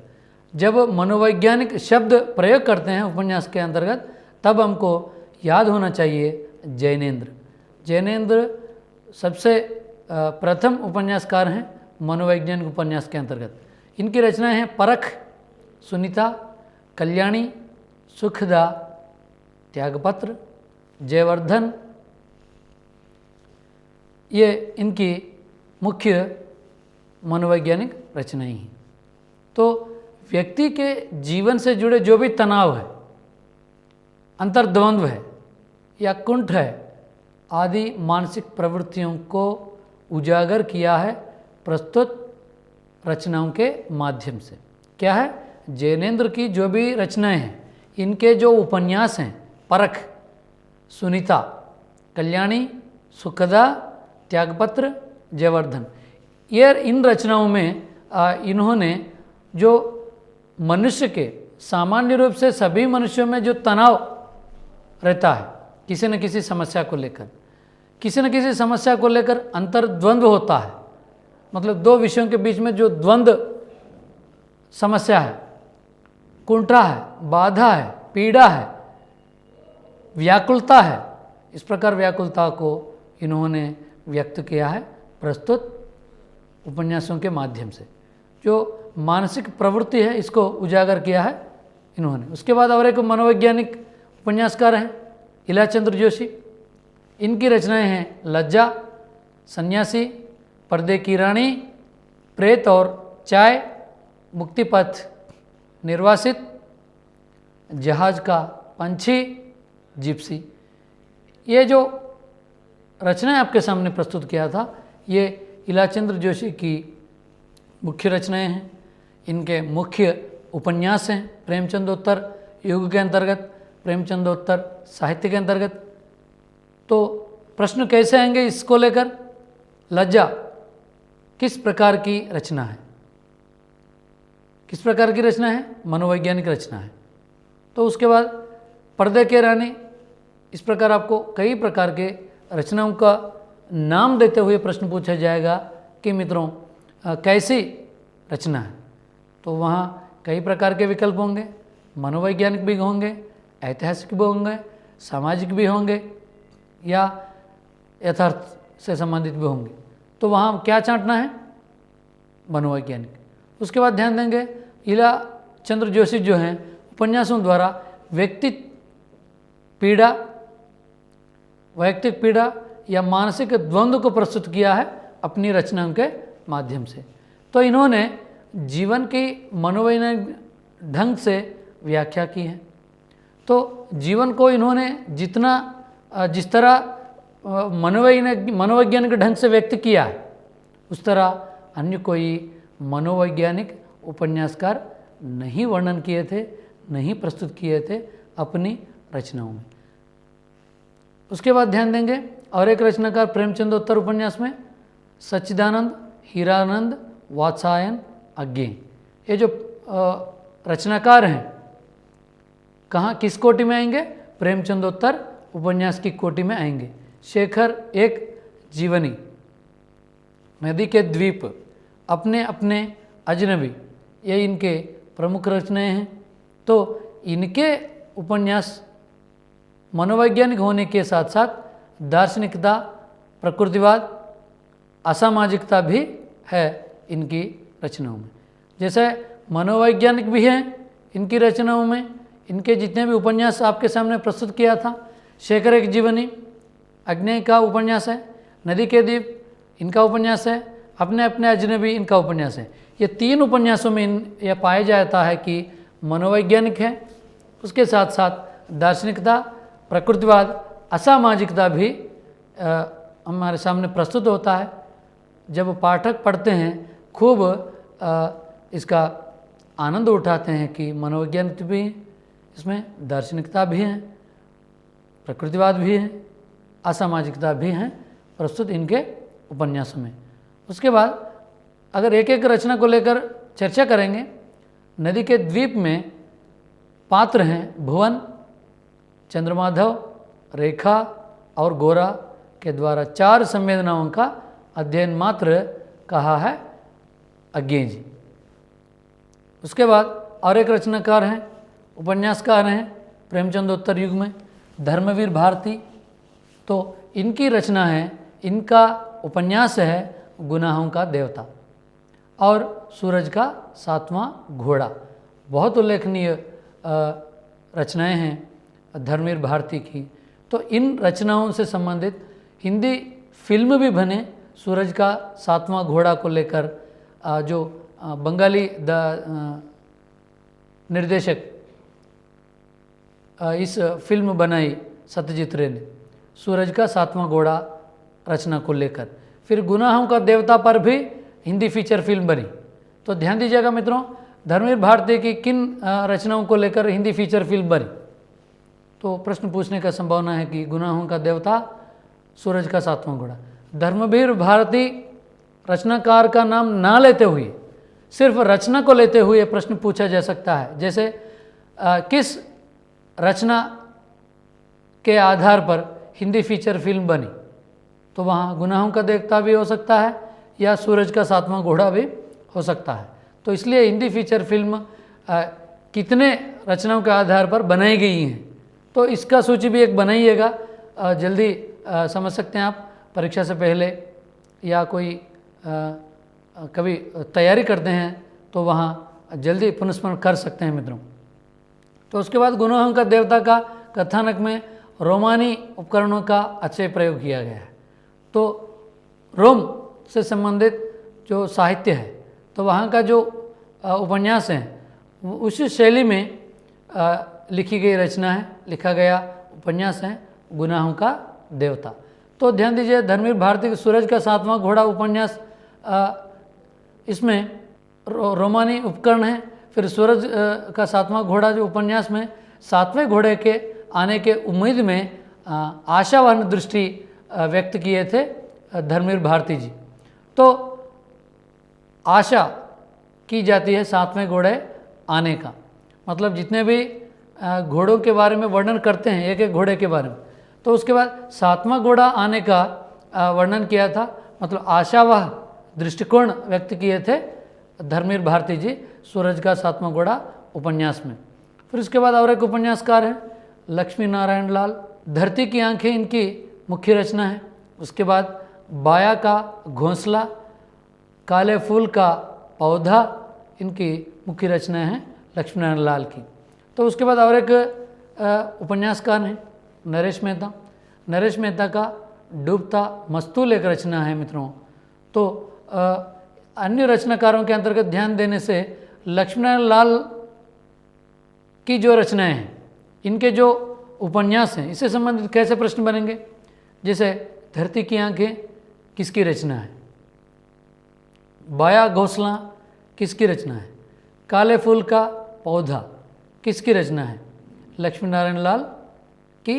जब मनोवैज्ञानिक शब्द प्रयोग करते हैं उपन्यास के अंतर्गत, तब हमको याद होना चाहिए जैनेन्द्र। जैनेन्द्र सबसे प्रथम उपन्यासकार हैं मनोवैज्ञानिक उपन्यास के अंतर्गत। इनकी रचनाएं हैं परख, सुनीता, कल्याणी, सुखदा, त्यागपत्र, जयवर्धन। ये इनकी मुख्य मनोवैज्ञानिक रचनाएं हैं। तो व्यक्ति के जीवन से जुड़े जो भी तनाव है, अंतर्द्वंद्व है या कुंठ है आदि मानसिक प्रवृत्तियों को उजागर किया है प्रस्तुत रचनाओं के माध्यम से। क्या है, जैनेन्द्र की जो भी रचनाएं हैं, इनके जो उपन्यास हैं, परख, सुनीता, कल्याणी, सुखदा, त्यागपत्र, जयवर्धन, ये इन रचनाओं में इन्होंने जो मनुष्य के सामान्य रूप से सभी मनुष्यों में जो तनाव रहता है किसी न किसी समस्या को लेकर, किसी न किसी समस्या को लेकर अंतर्द्वंद्व होता है, मतलब दो विषयों के बीच में जो द्वंद्व समस्या है, कुंठा है, बाधा है, पीड़ा है, व्याकुलता है, इस प्रकार व्याकुलता को इन्होंने व्यक्त किया है प्रस्तुत उपन्यासों के माध्यम से। जो मानसिक प्रवृत्ति है इसको उजागर किया है इन्होंने। उसके बाद और एक मनोवैज्ञानिक उपन्यासकार हैं इलाचंद्र जोशी। इनकी रचनाएं हैं लज्जा, सन्यासी, पर्दे की रानी, प्रेत और चाय, मुक्तिपथ, निर्वासित, जहाज का पंछी, जिप्सी। ये जो रचनाएं आपके सामने प्रस्तुत किया था, ये इलाचंद्र जोशी की मुख्य रचनाएं हैं। इनके मुख्य उपन्यास हैं प्रेमचंदोत्तर युग के अंतर्गत, प्रेमचंदोत्तर साहित्य के अंतर्गत। तो प्रश्न कैसे आएंगे इसको लेकर? लज्जा किस प्रकार की रचना है? किस प्रकार की रचना है? मनोवैज्ञानिक रचना है। तो उसके बाद पर्दे के रानी, इस प्रकार आपको कई प्रकार के रचनाओं का नाम देते हुए प्रश्न पूछा जाएगा कि मित्रों कैसी रचना है। तो वहाँ कई प्रकार के विकल्प होंगे, मनोवैज्ञानिक भी होंगे, ऐतिहासिक भी होंगे, सामाजिक भी होंगे या यथार्थ से संबंधित भी होंगे। तो वहाँ क्या छांटना है? मनोवैज्ञानिक। उसके बाद ध्यान देंगे इला चंद्र जोशी जो हैं उपन्यासों द्वारा वैयक्तिक पीड़ा या मानसिक द्वंद्व को प्रस्तुत किया है अपनी रचनाओं के माध्यम से। तो इन्होंने जीवन की मनोवैज्ञानिक ढंग से व्याख्या की है। तो जीवन को इन्होंने जिस तरह मनोवैज्ञानिक ढंग से व्यक्त किया है, उस तरह अन्य कोई मनोवैज्ञानिक उपन्यासकार नहीं वर्णन किए थे, नहीं प्रस्तुत किए थे अपनी रचनाओं में। उसके बाद ध्यान देंगे और एक रचनाकार प्रेमचंदोत्तर उपन्यास में सच्चिदानंद, हीरानंद, वात्सायन, अज्ञे, ये जो रचनाकार हैं कहाँ किस कोटि में आएंगे? प्रेमचंदोत्तर उपन्यास की कोटि में आएंगे। शेखर एक जीवनी, नदी के द्वीप, अपने अपने अजनबी, ये इनके प्रमुख रचनाएं हैं। तो इनके उपन्यास मनोवैज्ञानिक होने के साथ साथ दार्शनिकता, प्रकृतिवाद, असामाजिकता भी है इनकी रचनाओं में। जैसे मनोवैज्ञानिक भी हैं इनकी रचनाओं में, इनके जितने भी उपन्यास आपके सामने प्रस्तुत किया था, शेखर एक जीवनी अग्नेय का उपन्यास है, नदी के द्वीप इनका उपन्यास है, अपने अपने अजनबी इनका उपन्यास है। ये तीन उपन्यासों में यह पाया जाता है कि मनोवैज्ञानिक है, उसके साथ साथ दार्शनिकता, प्रकृतिवाद, असामाजिकता भी हमारे सामने प्रस्तुत होता है। जब पाठक पढ़ते हैं खूब इसका आनंद उठाते हैं कि मनोवैज्ञानिक भी है, इसमें दार्शनिकता भी है, प्रकृतिवाद भी है, असामाजिकता भी हैं प्रस्तुत इनके उपन्यासों में। उसके बाद अगर एक एक रचना को लेकर चर्चा करेंगे, नदी के द्वीप में पात्र हैं भुवन, चंद्रमाधव, रेखा और गोरा के द्वारा 4 संवेदनाओं का अध्ययन मात्र कहा है अज्ञे जी। उसके बाद और एक रचनाकार हैं, उपन्यासकार हैं प्रेमचंदोत्तर युग में धर्मवीर भारती। तो इनकी रचना है, इनका उपन्यास है गुनाहों का देवता और सूरज का 7वां घोड़ा। बहुत उल्लेखनीय रचनाएं हैं धर्मवीर भारती की। तो इन रचनाओं से संबंधित हिंदी फिल्म भी बने सूरज का 7वां घोड़ा को लेकर, जो बंगाली निर्देशक इस फिल्म बनाई सत्यजीत रे ने सूरज का 7वां घोड़ा रचना को लेकर। फिर गुनाहों का देवता पर भी हिंदी फीचर फिल्म बनी। तो ध्यान दीजिएगा मित्रों, धर्मवीर भारती की किन रचनाओं को लेकर हिंदी फीचर फिल्म बनी। तो प्रश्न पूछने का संभावना है कि गुनाहों का देवता, सूरज का 7वां घोड़ा। धर्मवीर भारती रचनाकार का नाम ना लेते हुए सिर्फ रचना को लेते हुए प्रश्न पूछा जा सकता है। जैसे किस रचना के आधार पर हिंदी फीचर फिल्म बनी, तो वहाँ गुनाहों का देवता भी हो सकता है या सूरज का 7वां घोड़ा भी हो सकता है। तो इसलिए हिंदी फीचर फिल्म कितने रचनाओं के आधार पर बनाई गई हैं, तो इसका सूची भी एक बनाइएगा, जल्दी समझ सकते हैं आप परीक्षा से पहले या कोई कभी तैयारी करते हैं तो वहाँ जल्दी पुनस्मरण कर सकते हैं मित्रों। तो उसके बाद गुनाहों का देवता का कथानक में रोमानी उपकरणों का अच्छे प्रयोग किया गया है। तो रोम से संबंधित जो साहित्य है, तो वहाँ का जो उपन्यास है उसी शैली में लिखी गई रचना है, लिखा गया उपन्यास है गुनाहों का देवता। तो ध्यान दीजिए धर्मवीर भारती के सूरज का 7वां घोड़ा उपन्यास, इसमें रोमानी उपकरण है। फिर सूरज का 7वां घोड़ा जो उपन्यास में 7वें घोड़े के आने के उम्मीद में आशावान दृष्टि व्यक्त किए थे धर्मवीर भारती जी। तो आशा की जाती है 7वें घोड़े आने का, मतलब जितने भी घोड़ों के बारे में वर्णन करते हैं एक एक घोड़े के बारे में, तो उसके बाद 7वां घोड़ा आने का वर्णन किया था, मतलब आशावाह दृष्टिकोण व्यक्त किए थे धर्मवीर भारती जी सूरज का 7वां घोड़ा उपन्यास में। फिर उसके बाद और एक उपन्यासकार हैं लक्ष्मी नारायण लाल, धरती की आंखें इनकी मुख्य रचना है। उसके बाद बाया का घोंसला, काले फूल का पौधा इनकी मुख्य रचनाएं हैं लक्ष्मी नारायण लाल की। तो उसके बाद और एक उपन्यासकार हैं नरेश मेहता। नरेश मेहता का डूबता मस्तूल एक रचना है मित्रों। तो अन्य रचनाकारों के अंतर्गत ध्यान देने से लक्ष्मी नारायण लाल की जो रचनाएं हैं, इनके जो उपन्यास हैं, इससे संबंधित कैसे प्रश्न बनेंगे, जैसे धरती की आंखें किसकी रचना है, बाया घोंसला किसकी रचना है, काले फूल का पौधा किसकी रचना है, लक्ष्मी नारायण लाल की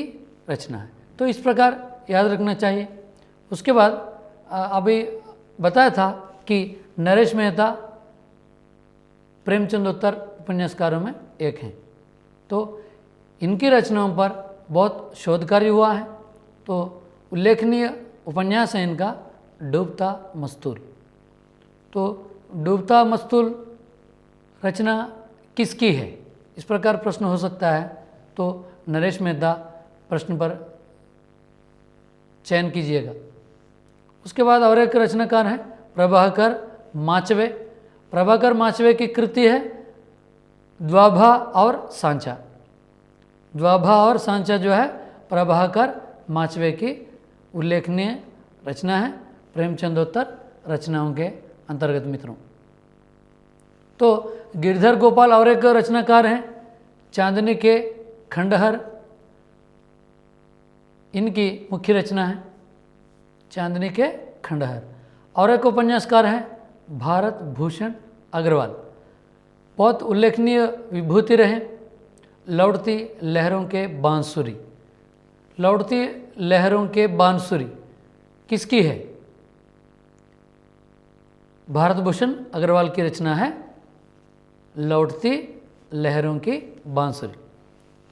रचना है। तो इस प्रकार याद रखना चाहिए। उसके बाद अभी बताया था कि नरेश मेहता प्रेमचंदोत्तर उपन्यासकारों में एक हैं। तो इनकी रचनाओं पर बहुत शोध कार्य हुआ है। तो उल्लेखनीय उपन्यास है इनका डूबता मस्तूल। तो डूबता मस्तूल रचना किसकी है, इस प्रकार प्रश्न हो सकता है। तो नरेश मेहता प्रश्न पर चयन कीजिएगा। उसके बाद और एक रचनाकार हैं प्रभाकर माचवे। प्रभाकर माचवे की कृति है द्वाभा और सांचा। द्वाभा और सांचा जो है प्रभाकर माचवे की उल्लेखनीय रचना है प्रेमचंदोत्तर रचनाओं के अंतर्गत मित्रों। तो गिरधर गोपाल और एक रचनाकार हैं चांदनी के खंडहर, इनकी मुख्य रचना है चांदनी के खंडहर। और एक उपन्यासकार हैं भारत भूषण अग्रवाल, बहुत उल्लेखनीय विभूति रहे लौटती लहरों के बांसुरी। लौटती लहरों के बांसुरी किसकी है, भारत भूषण अग्रवाल की रचना है लौटती लहरों की बांसुरी।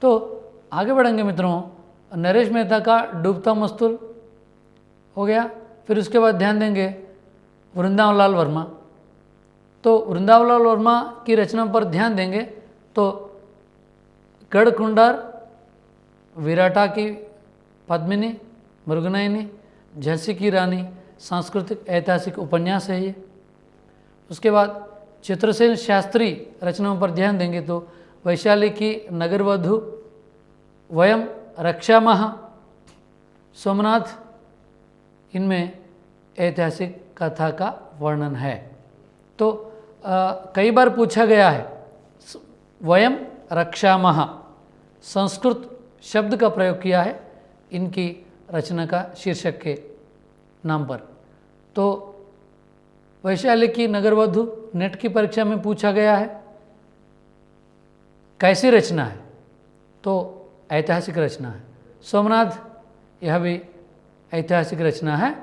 तो आगे बढ़ेंगे मित्रों। नरेश मेहता का डूबता मस्तूल हो गया। फिर उसके बाद ध्यान देंगे वृंदावन लाल वर्मा। तो वृंदावन लाल वर्मा की रचना पर ध्यान देंगे तो गढ़कुंडार, विराटा की पद्मिनी, मृगनयनी, झांसी की रानी सांस्कृतिक ऐतिहासिक उपन्यास है ये। उसके बाद चित्रसेन शास्त्री रचनाओं पर ध्यान देंगे तो वैशाली की नगरवधु, वयम रक्षामः, सोमनाथ, इनमें ऐतिहासिक कथा का वर्णन है। तो कई बार पूछा गया है वयम रक्षामः, संस्कृत शब्द का प्रयोग किया है इनकी रचना का शीर्षक के नाम पर। तो वैशाली की नगरवधु नेट की परीक्षा में पूछा गया है कैसी रचना है, तो ऐतिहासिक रचना है। सोमनाथ, यह भी ऐतिहासिक रचना है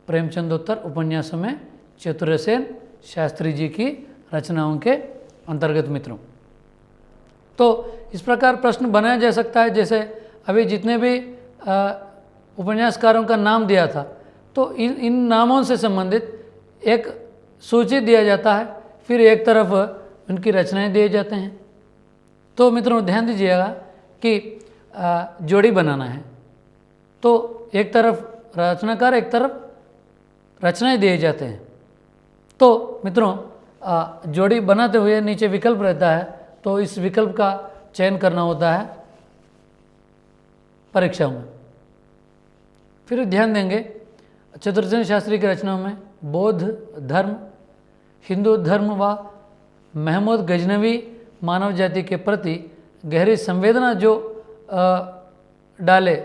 प्रेमचंदोत्तर उपन्यासों में चतुरसेन शास्त्री जी की रचनाओं के अंतर्गत मित्रों। तो इस प्रकार प्रश्न बनाया जा सकता है। जैसे अभी जितने भी उपन्यासकारों का नाम दिया था, तो इन नामों से संबंधित एक सूची दिया जाता है, फिर एक तरफ उनकी रचनाएं दिए जाते हैं। तो मित्रों ध्यान दीजिएगा कि जोड़ी बनाना है, तो एक तरफ रचनाकार, एक तरफ रचनाएं दिए जाते हैं। तो मित्रों जोड़ी बनाते हुए नीचे विकल्प रहता है, तो इस विकल्प का चयन करना होता है परीक्षाओं में। फिर ध्यान देंगे चतुर्सेन शास्त्री की रचनाओं में बौद्ध धर्म, हिंदू धर्म व महमूद गजनवी मानव जाति के प्रति गहरी संवेदना जो डाले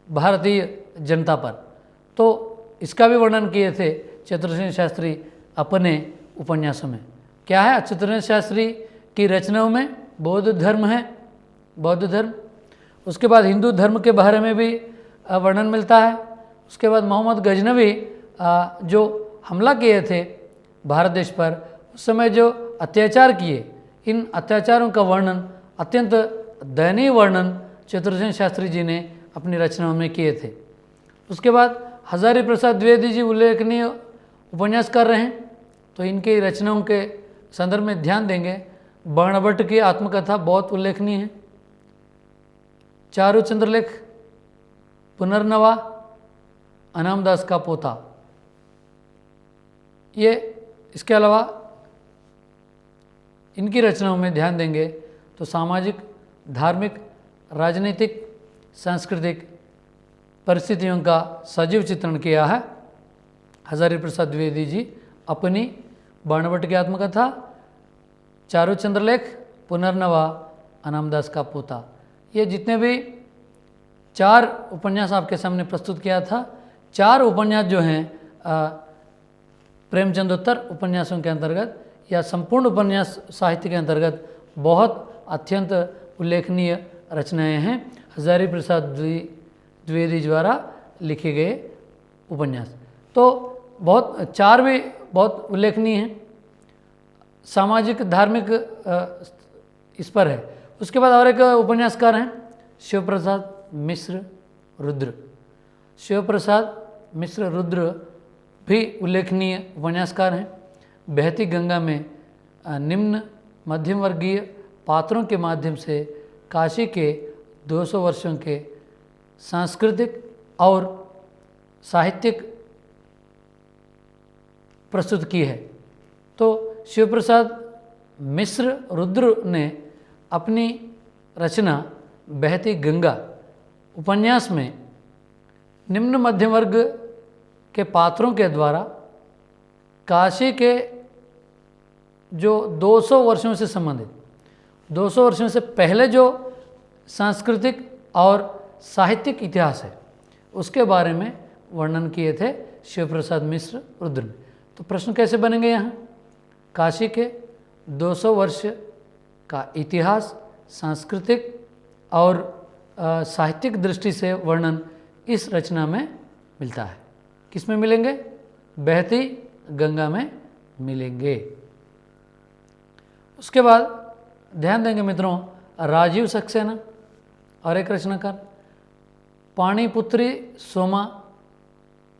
भारतीय जनता पर, तो इसका भी वर्णन किए थे चतुर्सेन शास्त्री अपने उपन्यासों में। क्या है? अच्युतानंद शास्त्री की रचनाओं में बौद्ध धर्म है, बौद्ध धर्म। उसके बाद हिंदू धर्म के बारे में भी वर्णन मिलता है। उसके बाद मोहम्मद गजनवी जो हमला किए थे भारत देश पर, उस समय जो अत्याचार किए, इन अत्याचारों का वर्णन, अत्यंत दयनीय वर्णन चतुर्सेन शास्त्री जी ने अपनी रचनाओं में किए थे। उसके बाद हजारी प्रसाद द्विवेदी जी उल्लेखनीय उपन्यासकार रहे हैं, तो इनकी रचनाओं के संदर्भ में ध्यान देंगे। बाणभट्ट की आत्मकथा बहुत उल्लेखनीय है। चारू चंद्रलेख, पुनर्नवा, अनामदास का पोता, ये इसके अलावा इनकी रचनाओं में ध्यान देंगे तो सामाजिक, धार्मिक, राजनीतिक, सांस्कृतिक परिस्थितियों का सजीव चित्रण किया है हजारी प्रसाद द्विवेदी जी अपनी बाणभट्ट की आत्मकथा, चारू चंद्रलेख, पुनर्नवा, अनामदास का पोता, ये जितने भी 4 उपन्यास आपके सामने प्रस्तुत किया था, 4 उपन्यास जो हैं प्रेमचंदोत्तर उपन्यासों के अंतर्गत या संपूर्ण उपन्यास साहित्य के अंतर्गत बहुत अत्यंत उल्लेखनीय रचनाएं हैं हजारी प्रसाद द्विवेदी द्वारा लिखे गए उपन्यास। तो बहुत 4 भी बहुत उल्लेखनीय हैं, सामाजिक, धार्मिक इस पर है। उसके बाद और एक उपन्यासकार हैं शिव प्रसाद मिश्र रुद्र। शिव प्रसाद मिश्र रुद्र भी उल्लेखनीय उपन्यासकार हैं। बहती गंगा में निम्न मध्यम वर्गीय पात्रों के माध्यम से काशी के 200 वर्षों के सांस्कृतिक और साहित्यिक प्रस्तुत की है। तो शिव प्रसाद मिश्र रुद्र ने अपनी रचना बहती गंगा उपन्यास में निम्न मध्यम वर्ग के पात्रों के द्वारा काशी के जो 200 वर्षों से संबंधित, 200 वर्षों से पहले जो सांस्कृतिक और साहित्यिक इतिहास है उसके बारे में वर्णन किए थे शिव प्रसाद मिश्र रुद्र ने। तो प्रश्न कैसे बनेंगे यहाँ? काशी के 200 वर्ष का इतिहास, सांस्कृतिक और साहित्यिक दृष्टि से वर्णन इस रचना में मिलता है। किस में मिलेंगे? बहती गंगा में मिलेंगे। उसके बाद ध्यान देंगे मित्रों, राजीव सक्सेना और एक रचनाकार, पाणिपुत्री सोमा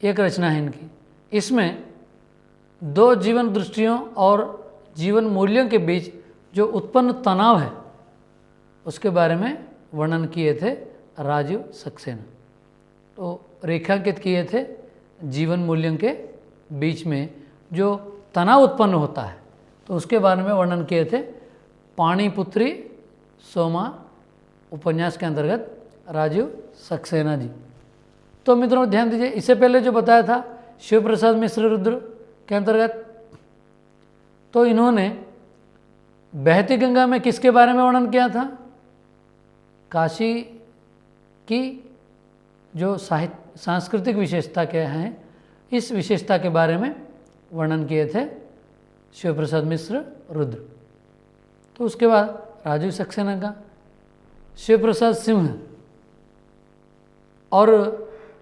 एक रचना है इनकी। इसमें 2 जीवन दृष्टियों और जीवन मूल्यों के बीच जो उत्पन्न तनाव है उसके बारे में वर्णन किए थे राजीव सक्सेना। तो रेखांकित किए थे जीवन मूल्यों के बीच में जो तनाव उत्पन्न होता है, तो उसके बारे में वर्णन किए थे पाणिपुत्री सोमा उपन्यास के अंतर्गत राजीव सक्सेना जी। तो मित्रों ध्यान दीजिए, इससे पहले जो बताया था शिव प्रसाद मिश्र रुद्र के अंतर्गत, तो इन्होंने बहती गंगा में किसके बारे में वर्णन किया था? काशी की जो साहित्य सांस्कृतिक विशेषता क्या हैं, इस विशेषता के बारे में वर्णन किए थे शिव प्रसाद मिश्र रुद्र। तो उसके बाद राजीव सक्सेना का शिव प्रसाद सिंह और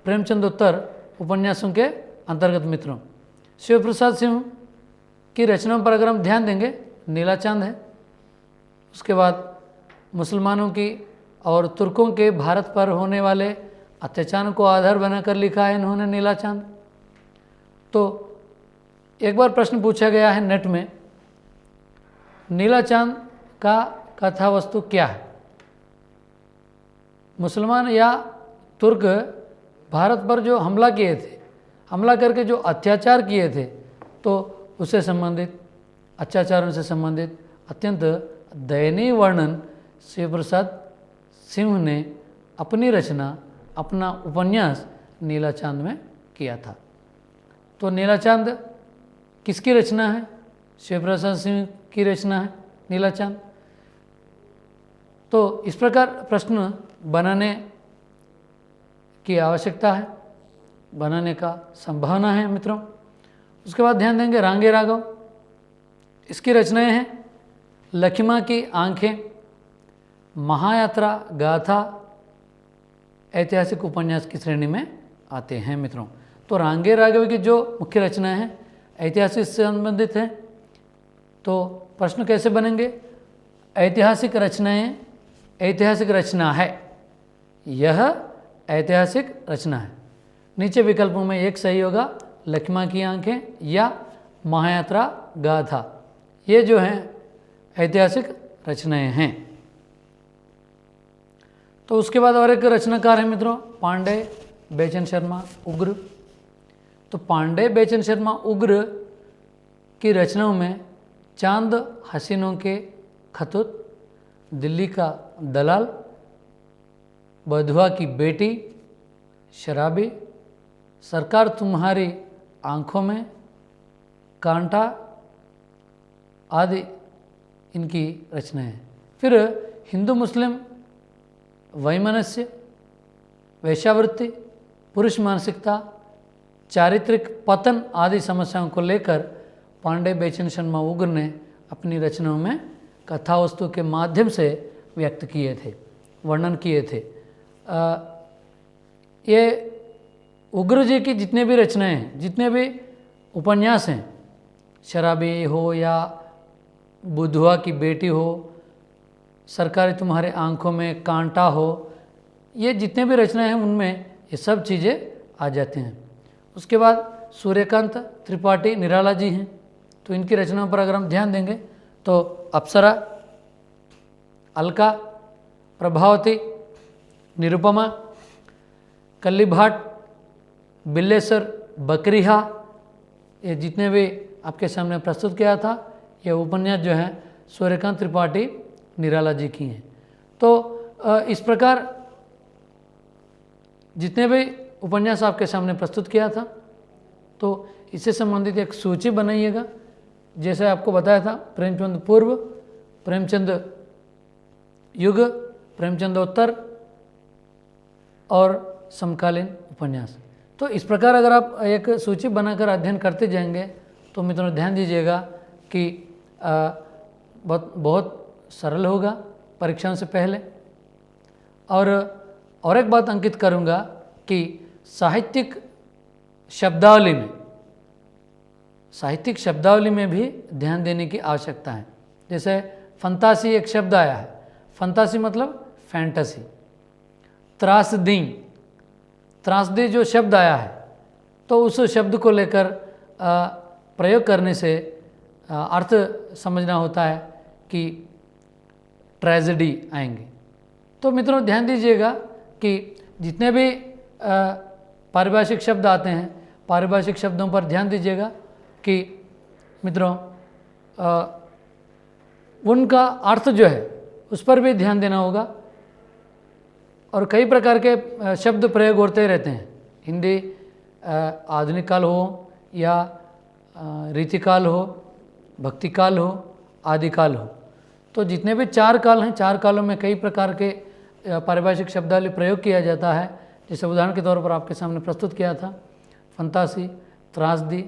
प्रेमचंदोत्तर उपन्यासों के अंतर्गत मित्रों, शिव प्रसाद सिंह की रचनाओं पर अगर हम ध्यान देंगे, नीला चांद है। उसके बाद मुसलमानों की और तुर्कों के भारत पर होने वाले अत्याचार को आधार बनाकर लिखा है इन्होंने नीला चांद। तो एक बार प्रश्न पूछा गया है नेट में, नीला चांद का कथा वस्तु क्या है? मुसलमान या तुर्क भारत पर जो हमला किए थे, हमला करके जो अत्याचार किए थे, तो उससे संबंधित, अत्याचारों से संबंधित अत्यंत दयनीय वर्णन शिव प्रसाद सिंह ने अपनी रचना, अपना उपन्यास नीला चांद में किया था। तो नीला चांद किसकी रचना है? शिव प्रसाद सिंह की रचना है नीला चांद। तो इस प्रकार प्रश्न बनाने की आवश्यकता है, बनाने का संभावना है मित्रों। उसके बाद ध्यान देंगे रांगे राघव इसकी रचनाएं हैं लखिमा की आंखें, महायात्रा, गाथा, ऐतिहासिक उपन्यास की श्रेणी में आते हैं मित्रों। तो रांगे राघव की जो मुख्य रचनाएं हैं ऐतिहासिक से संबंधित हैं। तो प्रश्न कैसे बनेंगे? ऐतिहासिक रचनाएं, ऐतिहासिक रचना है, यह ऐतिहासिक रचना है। नीचे विकल्पों में एक सही होगा, लखिमा की आंखें या महायात्रा, गाथा, ये जो हैं ऐतिहासिक रचनाएं हैं। तो उसके बाद और एक रचनाकार है मित्रों, पांडे बेचन शर्मा उग्र। तो पांडे बेचन शर्मा उग्र की रचनाओं में चांद हसीनों के खतूत, दिल्ली का दलाल, बधुआ की बेटी, शराबी, सरकार तुम्हारी आंखों में, कांटा आदि इनकी रचनाएं हैं। फिर हिंदू मुस्लिम वैमनस्य, वेश्यावृत्ति, पुरुष मानसिकता, चारित्रिक पतन आदि समस्याओं को लेकर पांडे बेचन शर्मा उग्र ने अपनी रचनाओं में कथा वस्तु के माध्यम से व्यक्त किए थे, वर्णन किए थे। ये उग्र जी की जितने भी रचनाएं हैं, जितने भी उपन्यास हैं, शराबी हो या बुधुआ की बेटी हो, सरकारी तुम्हारे आंखों में, कांटा हो, ये जितने भी रचनाएं हैं उनमें ये सब चीज़ें आ जाते हैं। उसके बाद सूर्यकांत त्रिपाठी निराला जी हैं। तो इनकी रचनाओं पर अगर हम ध्यान देंगे तो अप्सरा, अलका, प्रभावती, निरुपमा, कल्लीभाट, बिल्लेसर, बकरीहा, ये जितने भी आपके सामने प्रस्तुत किया था, ये उपन्यास जो है सूर्यकांत त्रिपाठी निराला जी की हैं। तो इस प्रकार जितने भी उपन्यास आपके सामने प्रस्तुत किया था, तो इससे संबंधित एक सूची बनाइएगा। जैसे आपको बताया था, प्रेमचंद पूर्व, प्रेमचंद युग, प्रेमचंदोत्तर और समकालीन उपन्यास। तो इस प्रकार अगर आप एक सूची बनाकर अध्ययन करते जाएंगे तो मित्रों ध्यान दीजिएगा कि बहुत सरल होगा परीक्षाओं से पहले। और एक बात अंकित करूंगा कि साहित्यिक शब्दावली में भी ध्यान देने की आवश्यकता है। जैसे फंतासी एक शब्द आया है, फंतासी मतलब फैंटेसी। त्रासदी जो शब्द आया है, तो उस शब्द को लेकर प्रयोग करने से अर्थ समझना होता है कि ट्रेजेडी आएंगे। तो मित्रों ध्यान दीजिएगा कि जितने भी पारिभाषिक शब्द आते हैं, पारिभाषिक शब्दों पर ध्यान दीजिएगा कि मित्रों उनका अर्थ जो है उस पर भी ध्यान देना होगा। और कई प्रकार के शब्द प्रयोग होते रहते हैं। हिंदी आधुनिक काल हो या रीतिकाल हो, भक्तिकाल हो, आदिकाल हो, तो जितने भी चार काल हैं, चार कालों में कई प्रकार के पारिभाषिक शब्दावली प्रयोग किया जाता है। जैसे उदाहरण के तौर पर आपके सामने प्रस्तुत किया था फंतासी, त्रासदी,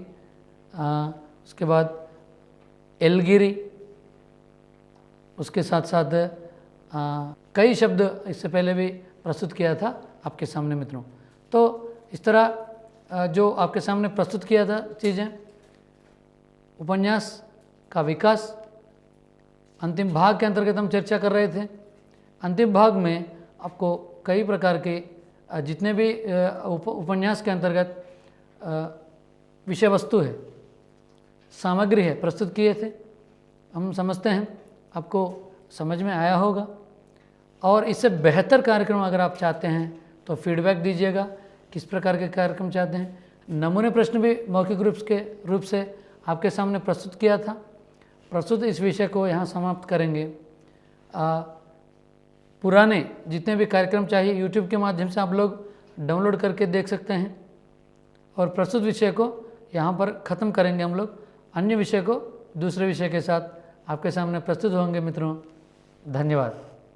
उसके बाद एलगिरी, उसके साथ साथ कई शब्द इससे पहले भी प्रस्तुत किया था आपके सामने मित्रों। तो इस तरह जो आपके सामने प्रस्तुत किया था चीज़ें, उपन्यास का विकास, अंतिम भाग के अंतर्गत हम चर्चा कर रहे थे। अंतिम भाग में आपको कई प्रकार के जितने भी उपन्यास के अंतर्गत विषय वस्तु है, सामग्री है, प्रस्तुत किए थे। हम समझते हैं आपको समझ में आया होगा। और इससे बेहतर कार्यक्रम अगर आप चाहते हैं तो फीडबैक दीजिएगा, किस प्रकार के कार्यक्रम चाहते हैं। नमूने प्रश्न भी मौखिक रूप से आपके सामने प्रस्तुत किया था। प्रस्तुत इस विषय को यहाँ समाप्त करेंगे। पुराने जितने भी कार्यक्रम चाहिए यूट्यूब के माध्यम से आप लोग डाउनलोड करके देख सकते हैं। और प्रस्तुत विषय को यहाँ पर ख़त्म करेंगे हम लोग। अन्य विषय को दूसरे विषय के साथ आपके सामने प्रस्तुत होंगे मित्रों। धन्यवाद।